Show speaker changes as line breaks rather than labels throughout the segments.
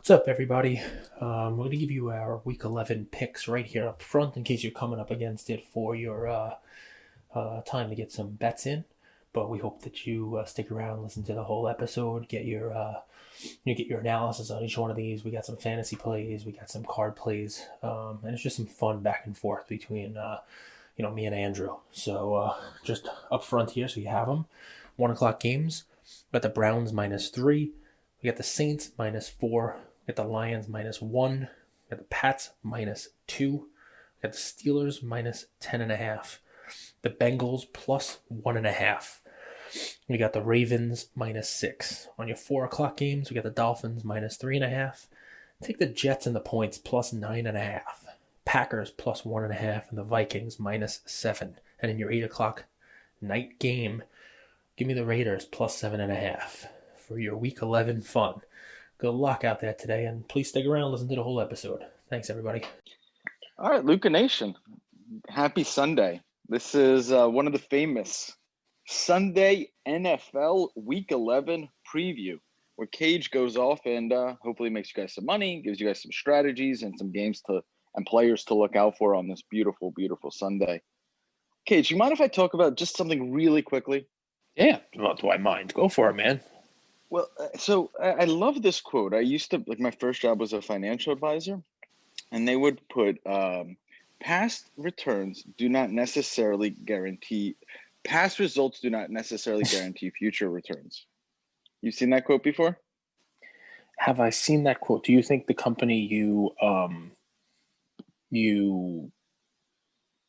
What's up, everybody? We're going to give you our Week 11 picks right here up front in case you're coming up against it for your time to get some bets in. But we hope that you stick around, listen to the whole episode, get your analysis on each one of these. We got some fantasy plays, we got some card plays, and it's just some fun back and forth between me and Andrew. So just up front here, so you have them. 1 o'clock games. We got the Browns -3. We got the Saints -4. We got the Lions -1. We got the Pats -2. We got the Steelers -10.5. The Bengals +1.5. We got the Ravens -6. On your 4 o'clock games, we got the Dolphins -3.5. Take the Jets and the points +9.5. Packers +1.5, and the Vikings -7. And in your 8 o'clock night game, give me the Raiders +7.5 for your Week 11 fun. Good luck out there today, and please stick around and listen to the whole episode. Thanks, everybody.
All right, Luca Nation. Happy Sunday. This is one of the famous Sunday NFL Week 11 preview, where Cage goes off and hopefully makes you guys some money, gives you guys some strategies and some games and players to look out for on this beautiful, beautiful Sunday. Cage, you mind if I talk about just something really quickly?
Yeah, well, do I mind? Go for it, man.
Well, so I love this quote. I used to, my first job was a financial advisor, and they would put past results do not necessarily guarantee future returns. You've seen that quote before?
Have I seen that quote? Do you think the company you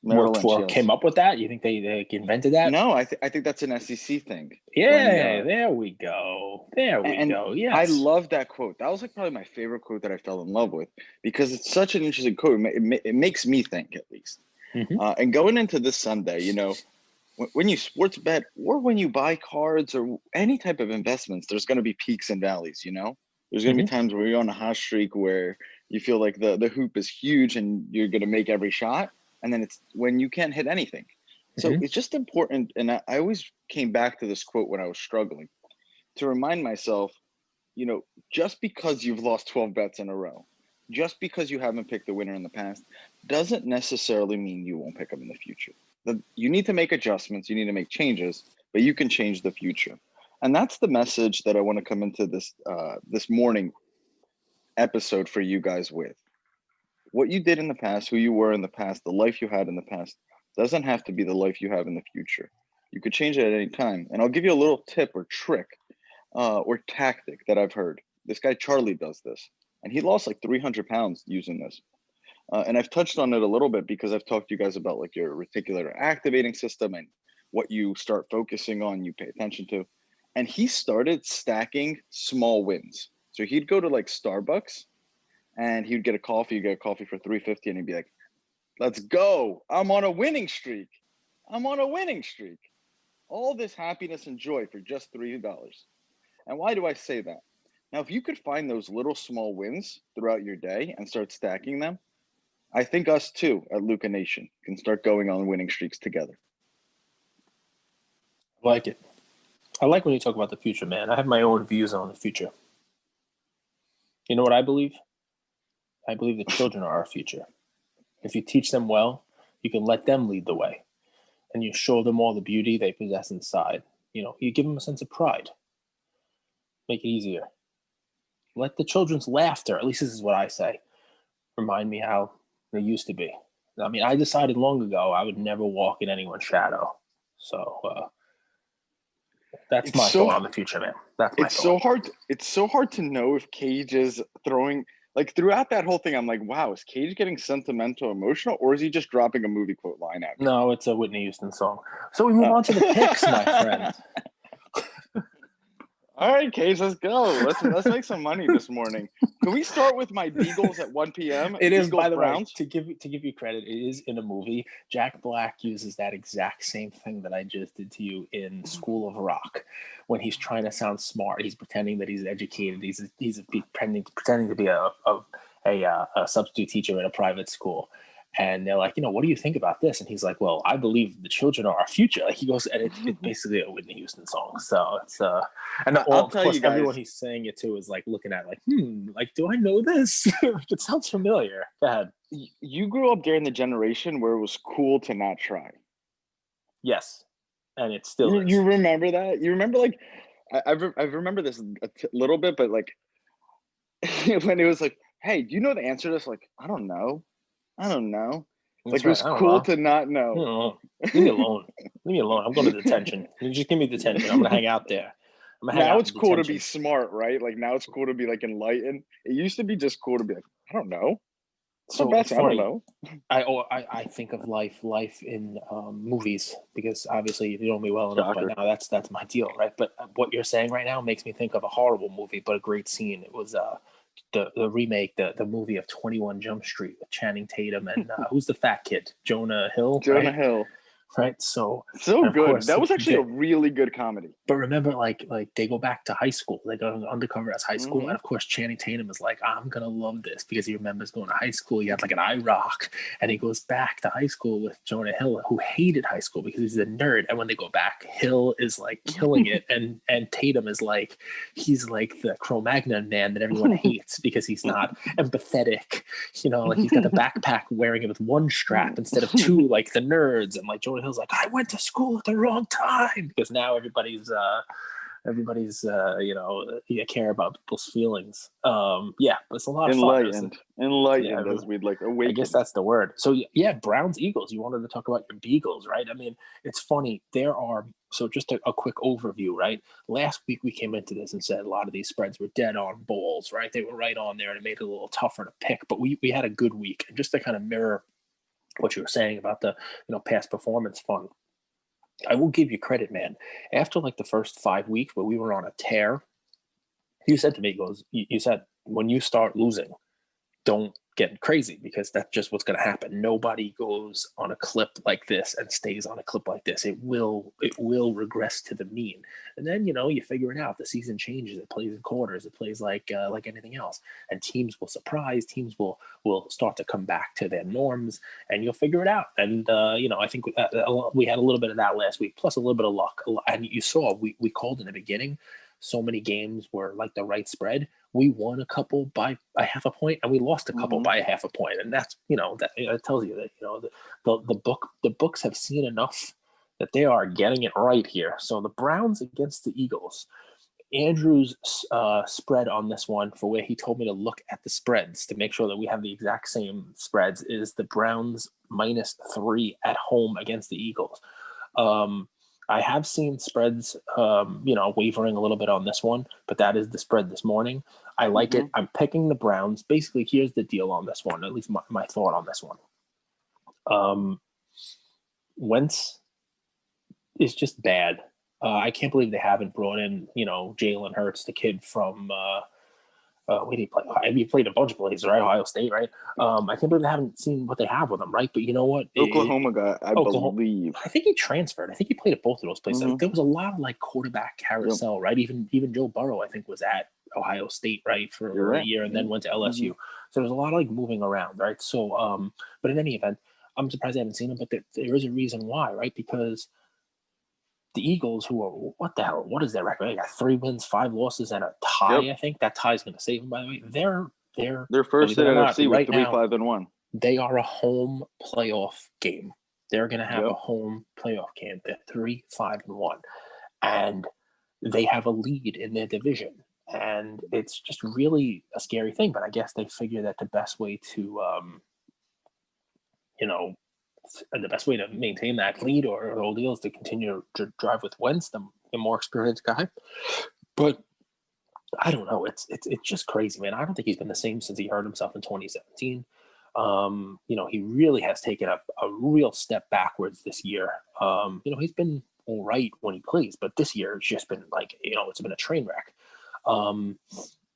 worked for came up with that? You think they invented that?
No, I think that's an SEC thing.
Yeah, there we go. Yes.
I love that quote. That was probably my favorite quote that I fell in love with because it's such an interesting quote. It makes me think, at least.
Mm-hmm.
And going into this Sunday, when you sports bet or when you buy cards or any type of investments, there's going to be peaks and valleys. There's going to be times where you're on a hot streak where you feel like the hoop is huge and you're going to make every shot. And then it's when you can't hit anything. So it's just important. And I always came back to this quote when I was struggling to remind myself, just because you've lost 12 bets in a row, just because you haven't picked the winner in the past, doesn't necessarily mean you won't pick them in the future. You need to make adjustments. You need to make changes, but you can change the future. And that's the message that I want to come into this morning episode for you guys with. What you did in the past, who you were in the past, the life you had in the past, doesn't have to be the life you have in the future. You could change it at any time. And I'll give you a little tip or trick or tactic that I've heard. This guy, Charlie, does this. And he lost 300 pounds using this. And I've touched on it a little bit because I've talked to you guys about your reticular activating system and what you start focusing on, you pay attention to. And he started stacking small wins. So he'd go to Starbucks and he'd get a coffee for $3.50 and he'd be like, let's go. I'm on a winning streak. All this happiness and joy for just $3. And why do I say that? Now, if you could find those little small wins throughout your day and start stacking them, I think us too at Luca Nation can start going on winning streaks together.
I like it. I like when you talk about the future, man. I have my own views on the future. You know what I believe? I believe the children are our future. If you teach them well, you can let them lead the way. And you show them all the beauty they possess inside. You give them a sense of pride. Make it easier. Let the children's laughter, at least this is what I say, remind me how they used to be. I mean, I decided long ago I would never walk in anyone's shadow. So that's my thought on the future, man. That's my thought.
It's so hard to know if Cage is throwing throughout that whole thing. I'm like, wow, is Cage getting sentimental, emotional, or is he just dropping a movie quote line at me?
No, it's a Whitney Houston song. So we move on to the picks, my friend.
All right, Cage, let's go. Let's make some money this morning. Can we start with my Beagles at 1 p.m.?
It is, by the way, to give you credit, it is in a movie. Jack Black uses that exact same thing that I just did to you in School of Rock. When he's trying to sound smart, he's pretending that he's educated. He's pretending to be a substitute teacher at a private school. And they're like, what do you think about this? And he's like, well, I believe the children are our future. Like he goes, and it's basically a Whitney Houston song. So it's and
I'll
of
tell you
course everyone
guys,
he's saying it to is like looking at like, like, do I know this? It sounds familiar. Go ahead.
you grew up during the generation where it was cool to not try.
Yes, and it still
You
is.
remember that? You remember like I remember this little bit, but like when it was like, hey, do you know the answer to this? Like, I don't know. I don't know.
That's
Like it
right.
was
I don't
cool
know.
to not know.
Leave me alone. Leave me alone. I'm going to detention. You just give me detention. I'm gonna hang out there. I'm gonna hang
Now
out
it's
in
cool to be
detention.
smart, right? Like now it's cool to be like enlightened. It used to be just cool to be like, I don't know. The
So it's
best, I don't
funny.
know.
I think of life in movies because obviously if you know me well enough by
Shocker.
now, that's my deal, right? But what you're saying right now makes me think of a horrible movie, but a great scene. It was the remake, the movie of 21 Jump Street with Channing Tatum and who's the fat kid? Jonah Hill,
Jonah
right?
Hill.
Right. So
So
and of
good.
course
That was actually a
the
really good comedy.
but remember, like they go back to high school. They go undercover as high school,
Hmm.
and of course, Channing Tatum is like, "I'm gonna love this" because he remembers going to high school. He had like an eye rock, and he goes back to high school with Jonah Hill, who hated high school because he's a nerd. And when they go back, Hill is like killing it, and Tatum is like, he's like the Cro-Magnon man that everyone hates because he's not empathetic. Like he's got the backpack wearing it with one strap instead of two, like the nerds. And like Jonah Hill's like, I went to school at the wrong time because now everybody's you care about people's feelings. Yeah, but it's a lot of fun. Yeah,
Enlightened, as we'd like
I guess
awakened.
that's the word. So yeah, Browns Eagles. You wanted to talk about your Beagles, right? I mean, it's funny. There are so just a quick overview, right? Last week we came into this and said a lot of these spreads were dead on balls, right? They were right on there, and it made it a little tougher to pick. But we had a good week, and just to kind of mirror what you were saying about the past performance fund. I will give you credit, man. After like the first 5 weeks where we were on a tear, you said to me, you said, when you start losing, don't get crazy because that's just what's going to happen. Nobody goes on a clip like this and stays on a clip like this. It will regress to the mean, and then you figure it out. The season changes. It plays in quarters. It plays like anything else, and teams will surprise. Teams will start to come back to their norms, and you'll figure it out. And I think we had a little bit of that last week, plus a little bit of luck. And you saw we called in the beginning. So many games were like the right spread. We won a couple by a half a point, and we lost a couple
Hmm.
by a half a point, and that's that tells you that the books have seen enough that they are getting it right here. So the Browns against the Eagles. Andrew's spread on this one, for where he told me to look at the spreads to make sure that we have the exact same spreads, is the Browns -3 at home against the Eagles. Um, I have seen spreads, wavering a little bit on this one, but that is the spread this morning. I like
Hmm.
it. I'm picking the Browns. Basically, here's the deal on this one, at least my thought on this one. Um, Wentz is just bad. I can't believe they haven't brought in, Jalen Hurts, the kid from where did he play? He played a bunch of places, right? Ohio State, right? I can't believe they haven't seen what they have with him, right? But you know what?
Oklahoma guy, I
Oklahoma.
believe.
I think he transferred. I think he played at both of those places.
Hmm.
There was a lot of like quarterback
Yep,
carousel, right? Even Joe Burrow, I think, was at Ohio State, right,
you're
for a
right.
year, and
Yeah.
then went to
Hmm.
LSU. So there's a lot of like moving around, right? So, but in any event, I'm surprised I haven't seen him, but there is a reason why, right? Because the Eagles, who are what the hell? What is their record? They got 3 wins, 5 losses, and a
Yep,
tie. I think that tie is going to save them. By the way, they're
they're first
believe
in
it or not,
NFC with
right
three,
now
5, and 1.
they are a home playoff game. They're going to have a
Yep.
home playoff game. They're 3-5-1, and they have a lead in their division. And it's just really a scary thing. But I guess they figure that the best way to, you know, the best way to maintain that lead or the whole deal is to continue to drive with Wentz, the more experienced guy. But I don't know. It's just crazy, man. I don't think he's been the same since he hurt himself in 2017. He really has taken a real step backwards this year. He's been all right when he plays, but this year it's just been like, it's been a train wreck. Um,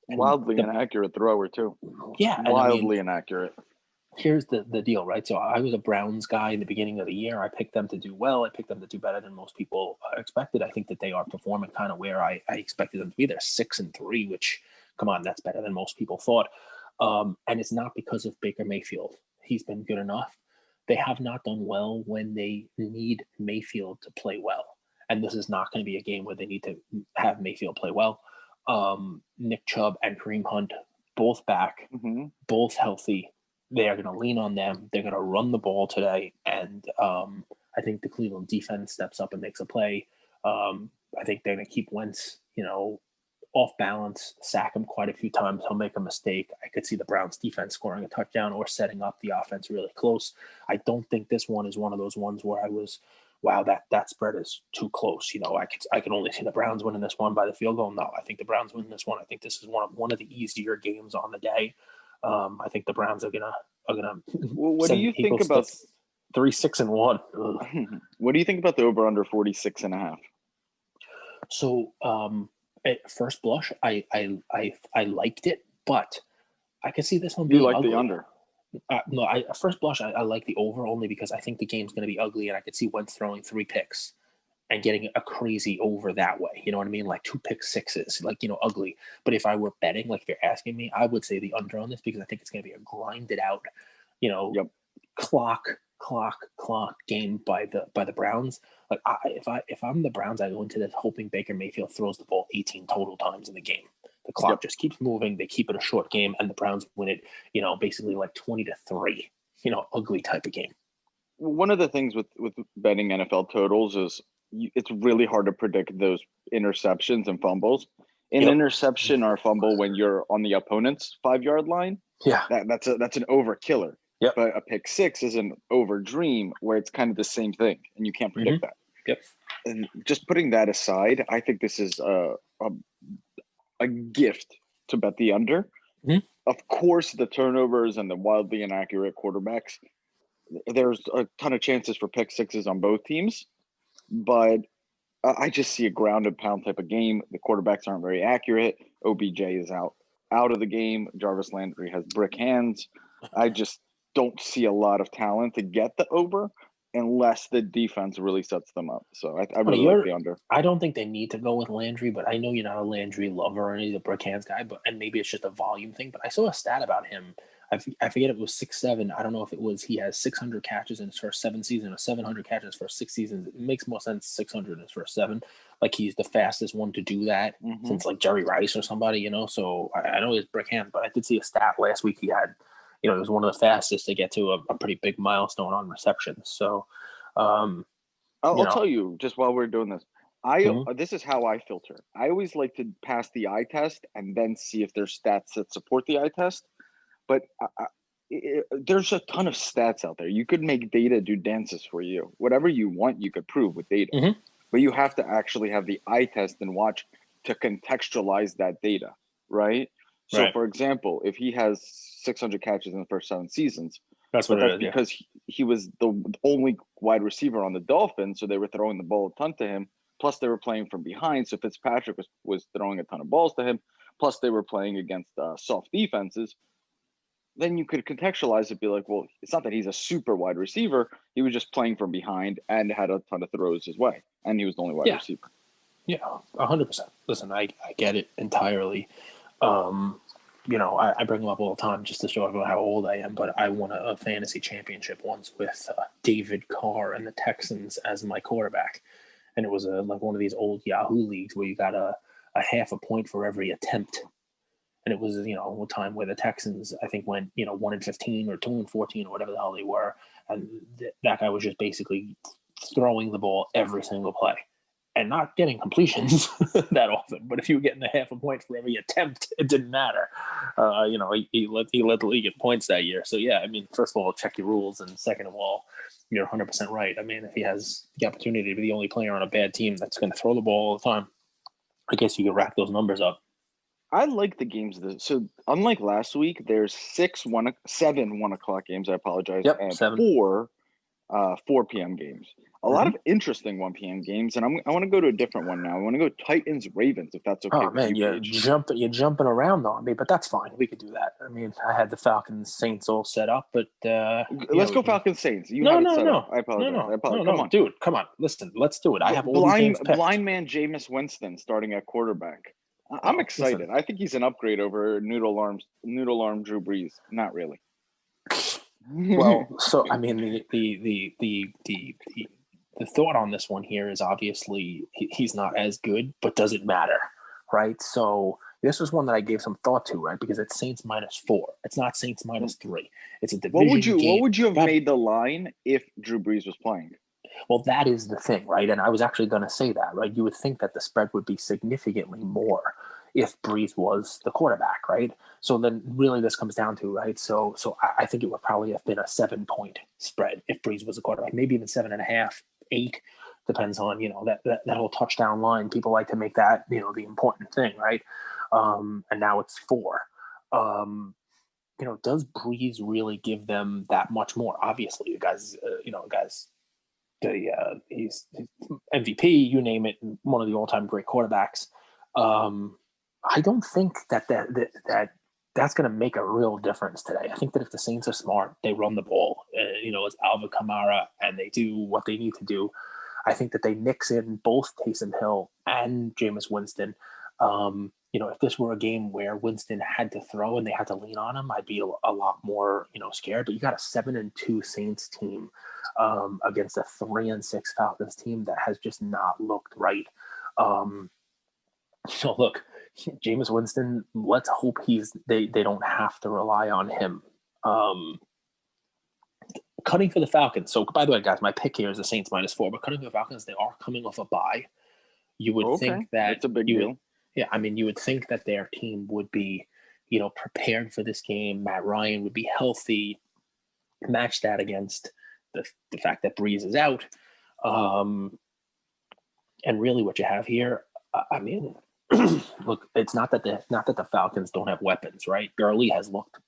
and
Wildly inaccurate thrower too.
yeah, and I mean,
Wildly inaccurate.
here's the deal, right? So I was a Browns guy in the beginning of the year. I picked them to do well. I picked them to do better than most people expected. I think that they are performing kind of where I expected them to be. They're 6-3, which, come on, that's better than most people thought. And it's not because of Baker Mayfield. He's been good enough. they have not done well when they need Mayfield to play well. And this is not going to be a game where they need to have Mayfield play well. Nick Chubb and Kareem Hunt both back,
Hmm.
both healthy. They are going to lean on them. They're going to run the ball today, and I think the Cleveland defense steps up and makes a play. I think they're going to keep Wentz, off balance, sack him quite a few times. He'll make a mistake. I could see the Browns defense scoring a touchdown or setting up the offense really close. I don't think this one is one of those ones where I was, wow, that spread is too close. I can only see the Browns winning this one by the field goal. No, I think the Browns win this one. I think this is one of the easier games on the day. I think the Browns are gonna
Well, what do
send
you
the
think
Eagles to
about
3-6-1.
what do you think about the over under 46.5?
So at first blush, I liked it, but I could see this one
You
being
like the
ugly.
under?
No, at first blush, I like the over only because I think the game's going to be ugly, and I could see Wentz throwing 3 picks and getting a crazy over that way. You know what I mean? Like 2 pick sixes, like, ugly. But if I were betting, like if you're asking me, I would say the under on this because I think it's going to be a grinded out, you know,
Yep.
clock game by the Browns. Like if I'm the Browns, I go into this hoping Baker Mayfield throws the ball 18 total times in the game. The clock
Yep.
just keeps moving. They keep it a short game, and the Browns win it. Basically like 20-3. Ugly type of game.
One of the things with betting NFL totals is it's really hard to predict those interceptions and fumbles. An
Yep.
interception or a fumble when you're on the opponent's 5 yard line,
Yeah.
that's an over killer.
Yep.
But a pick six is an over dream where it's kind of the same thing, and you can't predict that.
Yep.
And just putting that aside, I think this is a gift to bet the under.
Mhm.
Of course, the turnovers and the wildly inaccurate quarterbacks, there's a ton of chances for pick sixes on both teams, but I just see a ground and pound type of game. The quarterbacks aren't very accurate. OBJ is out of the game. Jarvis Landry has brick hands. I just don't see a lot of talent to get the over unless the defense really sets them up. So I
Funny,
really like the under.
I don't think they need to go with Landry, but I know you're not a Landry lover or any of the brick hands guy, and maybe it's just a volume thing. But I saw a stat about him. I forget it was 6'7". I don't know if it was he has 600 catches in his first 7 seasons or 700 catches for 6 seasons. It makes more sense 600 in his first 7. Like he's the fastest one to do that since like Jerry Rice or somebody. So I know he's brick hands, but I did see a stat last week. He had, he was one of the fastest to get to a pretty big milestone on receptions. So, you
I'll
know,
tell you just while we're doing this.
mhm.
This is how I filter. I always like to pass the eye test and then see if there's stats that support the eye test. But there's a ton of stats out there. You could make data do dances for you. Whatever you want, you could prove with data.
Mhm.
But you have to actually have the eye test and watch to contextualize that data, right? So,
Right.
for example, if he has 600 catches in the first 7 seasons,
That's what
but
it
that's
is. Yeah.
because he was the only wide receiver on the Dolphins, so they were throwing the ball a ton to him. Plus, they were playing from behind, so Fitzpatrick was throwing a ton of balls to him. Plus, they were playing against soft defenses. Then you could contextualize it, be like, well, it's not that he's a super wide receiver. He was just playing from behind and had a ton of throws his way, and he was the only wide
Yeah.
receiver.
Yeah. 100%. Listen, I get it entirely. Um, I bring them up all the time just to show everyone how old I am, but I won a fantasy championship once with David Carr and the Texans as my quarterback. And it was like one of these old Yahoo leagues where you got a half a point for every attempt. And it was, a time where the Texans, I think, went, 1-15 or 2-14 or whatever the hell they were. And that guy was just basically throwing the ball every single play and not getting completions that often. But if you were getting a half a point for every attempt, it didn't matter. He led the league in points that year. So, yeah, I mean, first of all, check your rules. And second of all, you're 100% right. I mean, if he has the opportunity to be the only player on a bad team that's going to throw the ball all the time, I guess you could rack those numbers up.
I like the games. So unlike last week, there's 7 1 o'clock games. I apologize,
Yep,
and
7.
4 p.m. games. A lot
Mm-hmm.
of interesting 1 p.m. games, and I want to go to a different one now. I want to go Titans Ravens, if that's okay
Oh
with
man,
you, Paige.
you're jumping around on me, but that's fine. We could do that. I mean, I had the Falcons Saints all set up, but yeah,
Let's
we
go
can.
Falcons Saints. You
No,
have it
no,
set up.
no,
I
no,
apologize.
no, no,
Come
no,
on.
dude, come on. Listen, let's do it. I have all these
Blind
games picked.
blind man Jameis Winston starting at quarterback. I'm
No,
excited.
listen.
I think he's an upgrade over noodle arm Drew Brees. Not really.
Well, so I mean, the thought on this one here is obviously he's not as good, but does it matter, right? So this was one that I gave some thought to, right? Because it's Saints -4. It's not Saints -3. It's a division
What
game.
would you have
God,
made the line if Drew Brees was playing?
well, that is the thing, right? And I was actually going to say that, right? You would think that the spread would be significantly more if Breeze was the quarterback, right? So then really this comes down to, right? So I think it would probably have been a 7 point spread if Breeze was the quarterback, maybe even 7.5, 8, depends on, that whole touchdown line. People like to make that, the important thing, right? And now it's 4. Does Breeze really give them that much more? Obviously, guys, he's MVP, you name it, one of the all-time great quarterbacks. I don't think that's going to make a real difference today. I think that if the Saints are smart, they run the ball, it's Alvin Kamara, and they do what they need to do. I think that they mix in both Taysom Hill and Jameis Winston. If this were a game where Winston had to throw and they had to lean on him, I'd be a lot more, scared. But you got a 7-2 Saints team against a 3-6 Falcons team that has just not looked right. So look, Jameis Winston, let's hope they don't have to rely on him. Cutting for the Falcons. So by the way, guys, my pick here is the Saints -4, but cutting for the Falcons, they are coming off a bye. You would
Okay,
think that
that's a big deal.
yeah, I mean, you would think that their team would be, prepared for this game. Matt Ryan would be healthy. Match that against the fact that Breeze is out. And really what you have here, I mean, look, it's not that the Falcons don't have weapons, right? Gurley has looked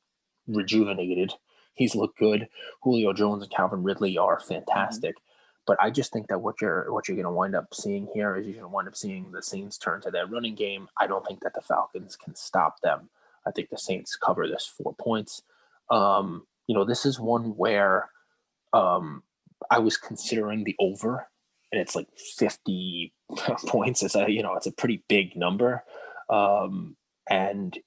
rejuvenated. He's looked good. Julio Jones and Calvin Ridley are
Mm-hmm.
fantastic. But I just think that what you're going to wind up seeing here is you're going to wind up seeing the Saints turn to their running game. I don't think that the Falcons can stop them. I think the Saints cover this 4 points. This is one where I was considering the over, and it's like 50 points. It's a pretty big number. And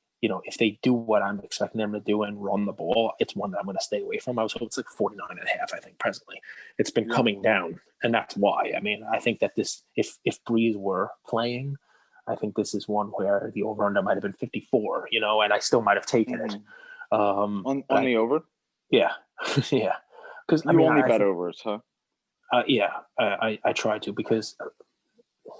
if they do what I'm expecting them to do and run the ball, it's one that I'm going to stay away from. I was hoping it's like 49.5. I think presently it's been
Yeah.
coming down, and that's why. I mean, I think that this, if Breeze were playing, I think this is one where the over under might have been 54. And I still might have taken it.
Mm-hmm.
But
On the over,
yeah, yeah, because I
you
mean,
only
I
bet
think
overs, huh?
yeah, I try to, because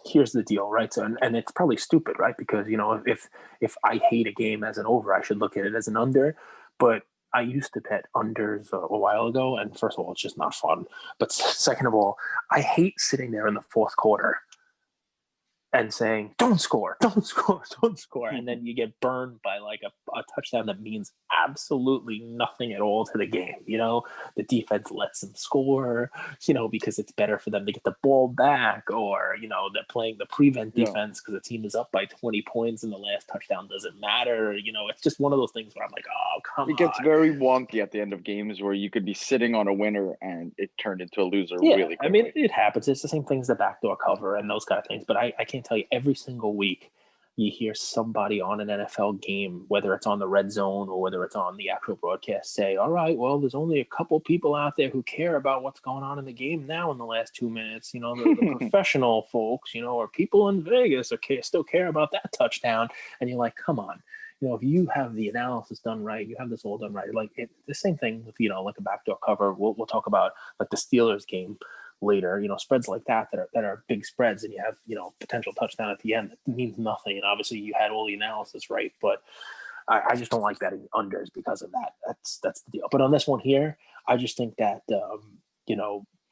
here's the deal, right? So, and it's probably stupid, right? Because if I hate a game as an over, I should look at it as an under. But I used to bet unders a while ago, and first of all, it's just not fun. But second of all, I hate sitting there in the fourth quarter and saying, don't score, don't score, don't score. And then you get burned by like a touchdown that means absolutely nothing at all to the game. The defense lets them score, because it's better for them to get the ball back, or, they're playing the prevent
Yeah.
defense because the team is up by 20 points and the last touchdown doesn't matter. It's just one of those things where I'm like, oh, come
It gets
on.
very wonky at the end of games where you could be sitting on a winner and it turned into a loser
Yeah,
really
I mean,
quickly.
it happens. It's the same thing as the backdoor cover and those kind of things. But I can't tell you, every single week you hear somebody on an NFL game, whether it's on the red zone or whether it's on the actual broadcast, say, all right, well, there's only a couple people out there who care about what's going on in the game now in the last 2 minutes. The professional folks, or people in Vegas still care about that touchdown. And you're like, come on. If you have the analysis done right, you have this all done right. Like the same thing with, like a backdoor cover. We'll talk about like the Steelers game later. Spreads like that are big spreads, and you have potential touchdown at the end. It means nothing, and obviously you had all the analysis right, but I just don't like betting unders because of that. That's the deal. But on this one here, I just think that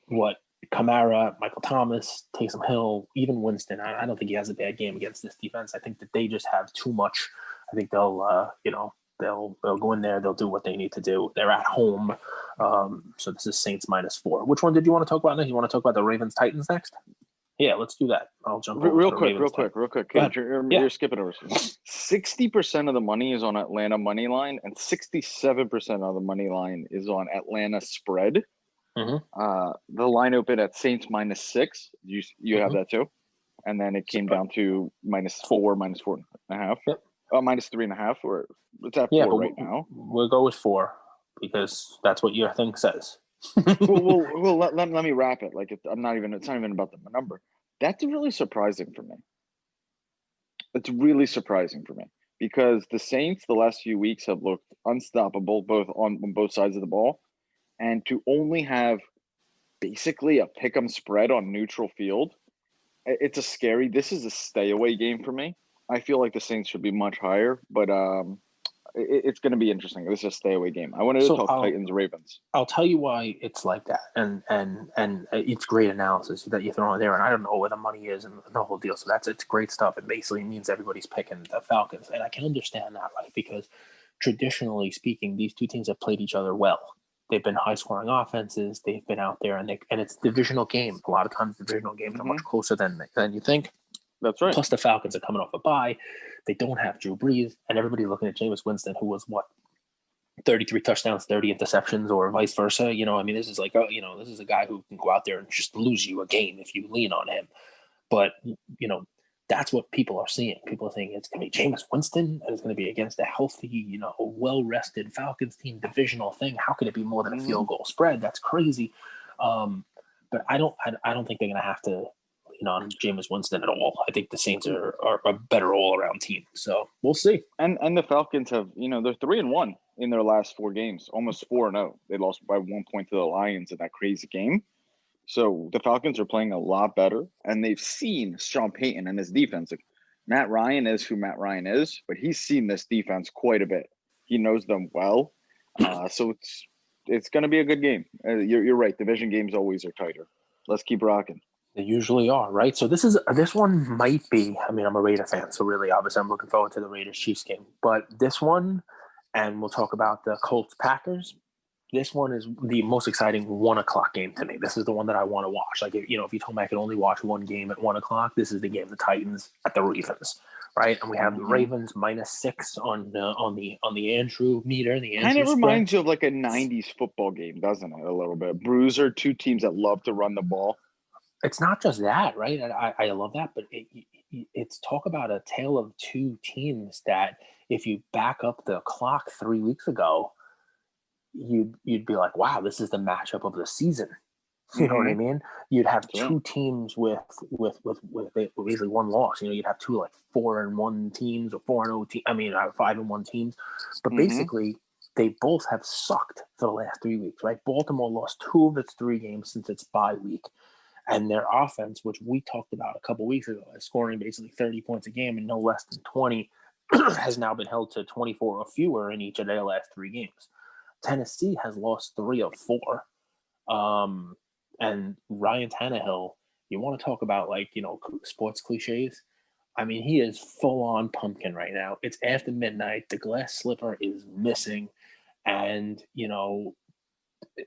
what Kamara, Michael Thomas, Taysom Hill, even Winston, I don't think he has a bad game against this defense. I think that they just have too much. I think they'll go in there, they'll do what they need to do. They're at home, so this is Saints -4. Which one did you want to talk about next? You want to talk about the Ravens Titans next? Yeah, let's do that. I'll jump over to
Real
the
quick,
Ravens Titans.
real quick.
Go ahead. Yeah.
You're skipping over. 60% of the money is on Atlanta money line, and 67% of the money line is on Atlanta spread.
Mm-hmm.
The line opened at Saints -6. You have
Mm-hmm.
that too, and then it came down to -4, -4.5.
Yep.
-3.5, or it's at
Yeah,
4
but
right now.
we'll go with 4. because that's what your thing says.
Let me wrap it. Like, it's not even about the number. That's really surprising for me. It's really surprising for me because the Saints the last few weeks have looked unstoppable on both sides of the ball, and to only have basically a pick 'em spread on neutral field, it's a scary. This is a stay away game for me. I feel like the Saints should be much higher, but it's going to be interesting. This is a stay away game. I wanted to
So
talk Titans Ravens.
I'll tell you why it's like that, and it's great analysis that you're throwing there, and I don't know where the money is and the whole deal. So it's great stuff. It basically means everybody's picking the Falcons, and I can understand that, right? Because traditionally speaking, these two teams have played each other well. They've been high scoring offenses. They've been out there, and it's a divisional game. A lot of times, divisional games are much closer than you think.
That's right.
Plus, the Falcons are coming off a bye. They don't have Drew Brees, and everybody's looking at Jameis Winston, who was 33 touchdowns, 30 interceptions, or vice versa. You know, I mean, this is like, this is a guy who can go out there and just lose you a game if you lean on him. But, that's what people are seeing. People are saying it's going to be Jameis Winston, and it's going to be against a healthy, well-rested Falcons team, divisional thing. How could it be more than a field goal spread? That's crazy. But I don't think they're going to have to lean on Jameis Winston at all. I think the Saints are a better all-around team. So we'll see.
And the Falcons have, they're 3-1 in their last 4 games, almost 4-0. They lost by 1 point to the Lions in that crazy game. So the Falcons are playing a lot better, and they've seen Sean Payton and his defense. Like, Matt Ryan is who Matt Ryan is, but he's seen this defense quite a bit. He knows them well. So it's going to be a good game. You're right. Division games always are tighter. Let's keep rocking.
They usually are, right? So this one might be. I mean, I'm a Raider fan, so really, obviously, I'm looking forward to the Raiders-Chiefs game. But this one, and we'll talk about the Colts-Packers. This one is the most exciting 1:00 game to me. This is the one that I want to watch. Like, if you told me I could only watch one game at 1:00, this is the game. The Titans at the Ravens, right? And we have the Ravens -6 on the Andrew meter. The Andrew
kind of
spread
reminds you of like a '90s football game, doesn't it? A little bit. Bruiser, two teams that love to run the ball.
It's not just that, right? I love that, but it's talk about a tale of two teams that if you back up the clock 3 weeks ago, you'd be like, wow, this is the matchup of the season. You know what I mean? You'd have two teams with basically one loss. You'd have two like 4-1 teams or 4-0 teams. I mean, 5-1 teams, but basically they both have sucked for the last 3 weeks, right? Baltimore lost 2 of its 3 games since its bye week. And their offense, which we talked about a couple weeks ago, is scoring basically 30 points a game and no less than 20, has now been held to 24 or fewer in each of their last 3 games. Tennessee has lost 3 of 4. And Ryan Tannehill, you want to talk about sports cliches? I mean, he is full on pumpkin right now. It's after midnight. The glass slipper is missing. And,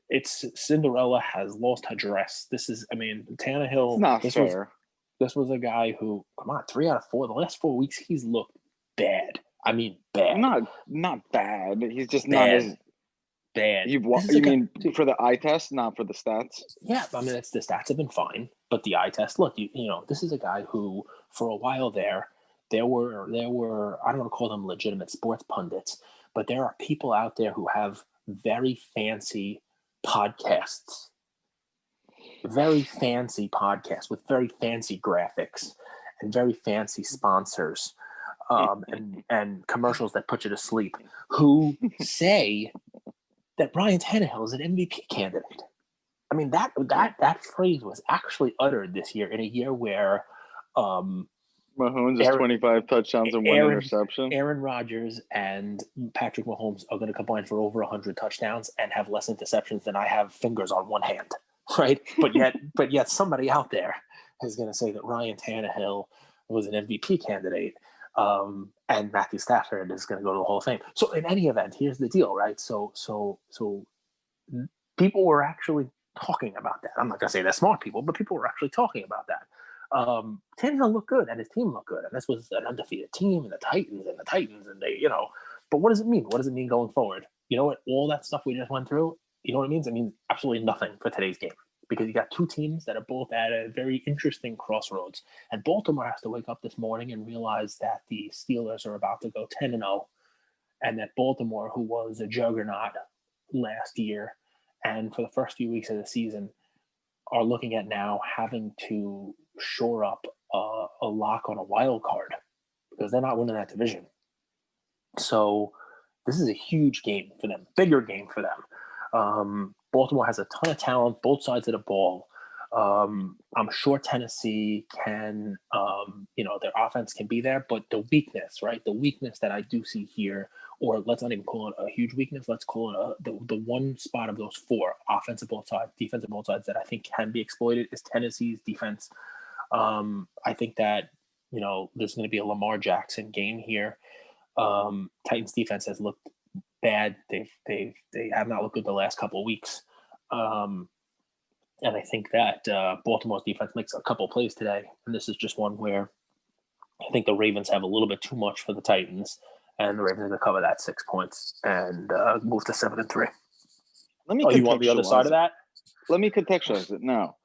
it's Cinderella has lost her dress. Tannehill.
It's not fair.
This was a guy who, come on, 3 out of 4. The last 4 weeks, he's looked bad. I mean, bad.
Not bad. He's just
bad.
Not as
bad.
You mean for the eye test, not for the stats?
Yeah, I mean, the stats have been fine, but the eye test. Look, this is a guy who, for a while there were I don't want to call them legitimate sports pundits, but there are people out there who have very fancy podcasts with very fancy graphics and very fancy sponsors and commercials that put you to sleep, who say that Ryan Tannehill is an MVP candidate. I mean, that phrase was actually uttered this year in a year where
Mahomes has 25 touchdowns and 1 interception.
Aaron Rodgers and Patrick Mahomes are going to combine for over 100 touchdowns and have less interceptions than I have fingers on one hand, right? But yet somebody out there is going to say that Ryan Tannehill was an MVP candidate, and Matthew Stafford is going to go to the Hall of Fame. So in any event, here's the deal, right? So people were actually talking about that. I'm not going to say they're smart people, but people were actually talking about that. Tannehill looked good and his team looked good, and this was an undefeated team, and the Titans, and they, but what does it mean? What does it mean going forward? You know what? All that stuff we just went through, you know what it means? It means absolutely nothing for today's game, because you got two teams that are both at a very interesting crossroads, and Baltimore has to wake up this morning and realize that the Steelers are about to go 10-0, and that Baltimore, who was a juggernaut last year, and for the first few weeks of the season, are looking at now having to shore up a lock on a wild card because they're not winning that division. So this is a huge game for them, bigger game for them. Baltimore has a ton of talent, both sides of the ball. I'm sure Tennessee can, their offense can be there, but the weakness, right? The weakness that I do see here, or let's not even call it a huge weakness, let's call it the one spot of those four, offensive both sides, defensive both sides, that I think can be exploited is Tennessee's defense. I think that, there's going to be a Lamar Jackson game here. Titans defense has looked bad. They have not looked good the last couple of weeks. And I think that Baltimore's defense makes a couple plays today, and this is just one where I think the Ravens have a little bit too much for the Titans, and the Ravens are going to cover that 6 points and move to 7-3.
Let me
Oh, you want the other side of that?
Let me contextualize it now.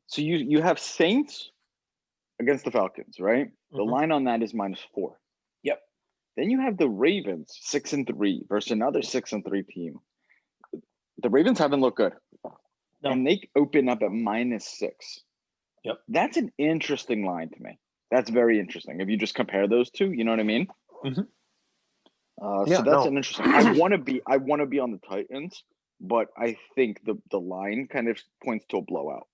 So you have Saints against the Falcons, right? The line on that is -4.
Yep.
Then you have the Ravens 6-3 versus another 6-3 team. The Ravens haven't looked good. No. And they open up at -6.
Yep.
That's an interesting line to me. That's very interesting. If you just compare those two, you know what I mean?
Mm-hmm.
So that's an interesting. I want to be on the Titans, but I think the line kind of points to a blowout.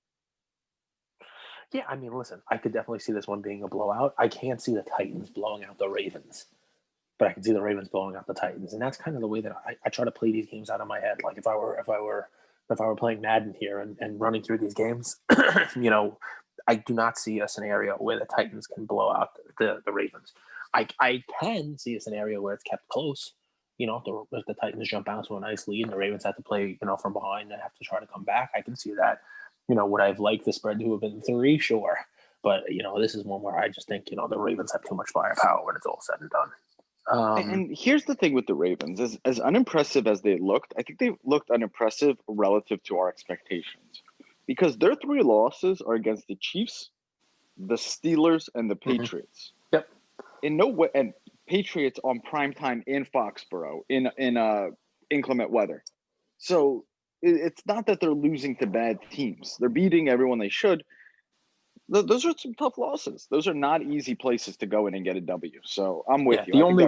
Yeah, I mean, listen, I could definitely see this one being a blowout. I can't see the Titans blowing out the Ravens, but I can see the Ravens blowing out the Titans, and that's kind of the way that I try to play these games out of my head. Like if I were playing Madden here and running through these games, I do not see a scenario where the Titans can blow out the Ravens. I can see a scenario where it's kept close. If the Titans jump out to a nice lead and the Ravens have to play, from behind and have to try to come back, I can see that. Would I have liked the spread to have been 3? Sure. But, this is one where I just think, the Ravens have too much firepower when it's all said and done.
And here's the thing with the Ravens, as unimpressive as they looked, I think they looked unimpressive relative to our expectations because their 3 losses are against the Chiefs, the Steelers, and the Patriots.
Yep.
In no way, and Patriots on primetime in Foxborough in inclement weather. So it's not that they're losing to bad teams. They're beating everyone they should. Those are some tough losses. Those are not easy places to go in and get a W. So I'm with you.
The only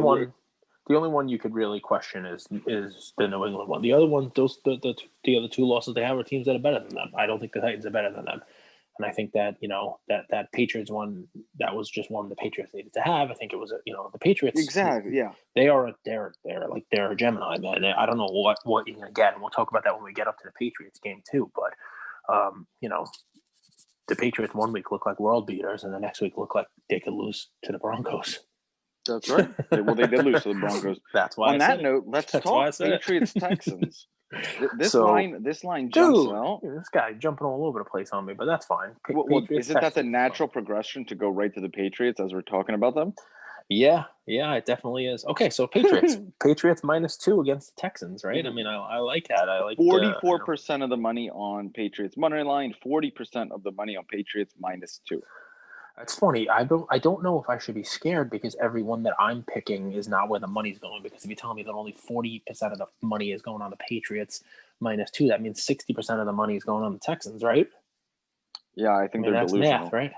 one you could really question is the New England one. The other one, the other 2 losses they have are teams that are better than them. I don't think the Titans are better than them, and I think that that Patriots one, that was just one the Patriots needed to have. I think it was the Patriots
exactly. Yeah,
they're a Gemini, man. I don't know what you're gonna get, and we'll talk about that when we get up to the Patriots game too. But the Patriots one week look like world beaters, and the next week look like they could lose to the Broncos.
That's right. Well, they did lose to the Broncos.
That's why.
On that note, let's talk Patriots Texans. This line jumps out.
This guy jumping all over the place on me, but that's fine.
Isn't that the natural progression to go right to the Patriots as we're talking about them?
Yeah, it definitely is. Okay, so Patriots -2 against the Texans, right? I mean, I like that. I like
44% of the money on Patriots money line, 40% of the money on Patriots -2.
It's funny. I don't know if I should be scared because everyone that I'm picking is not where the money's going. Because if you tell me that only 40% of the money is going on the Patriots -2, that means 60% of the money is going on the Texans, right?
Yeah, I think they're
that's
delusional.
math, right?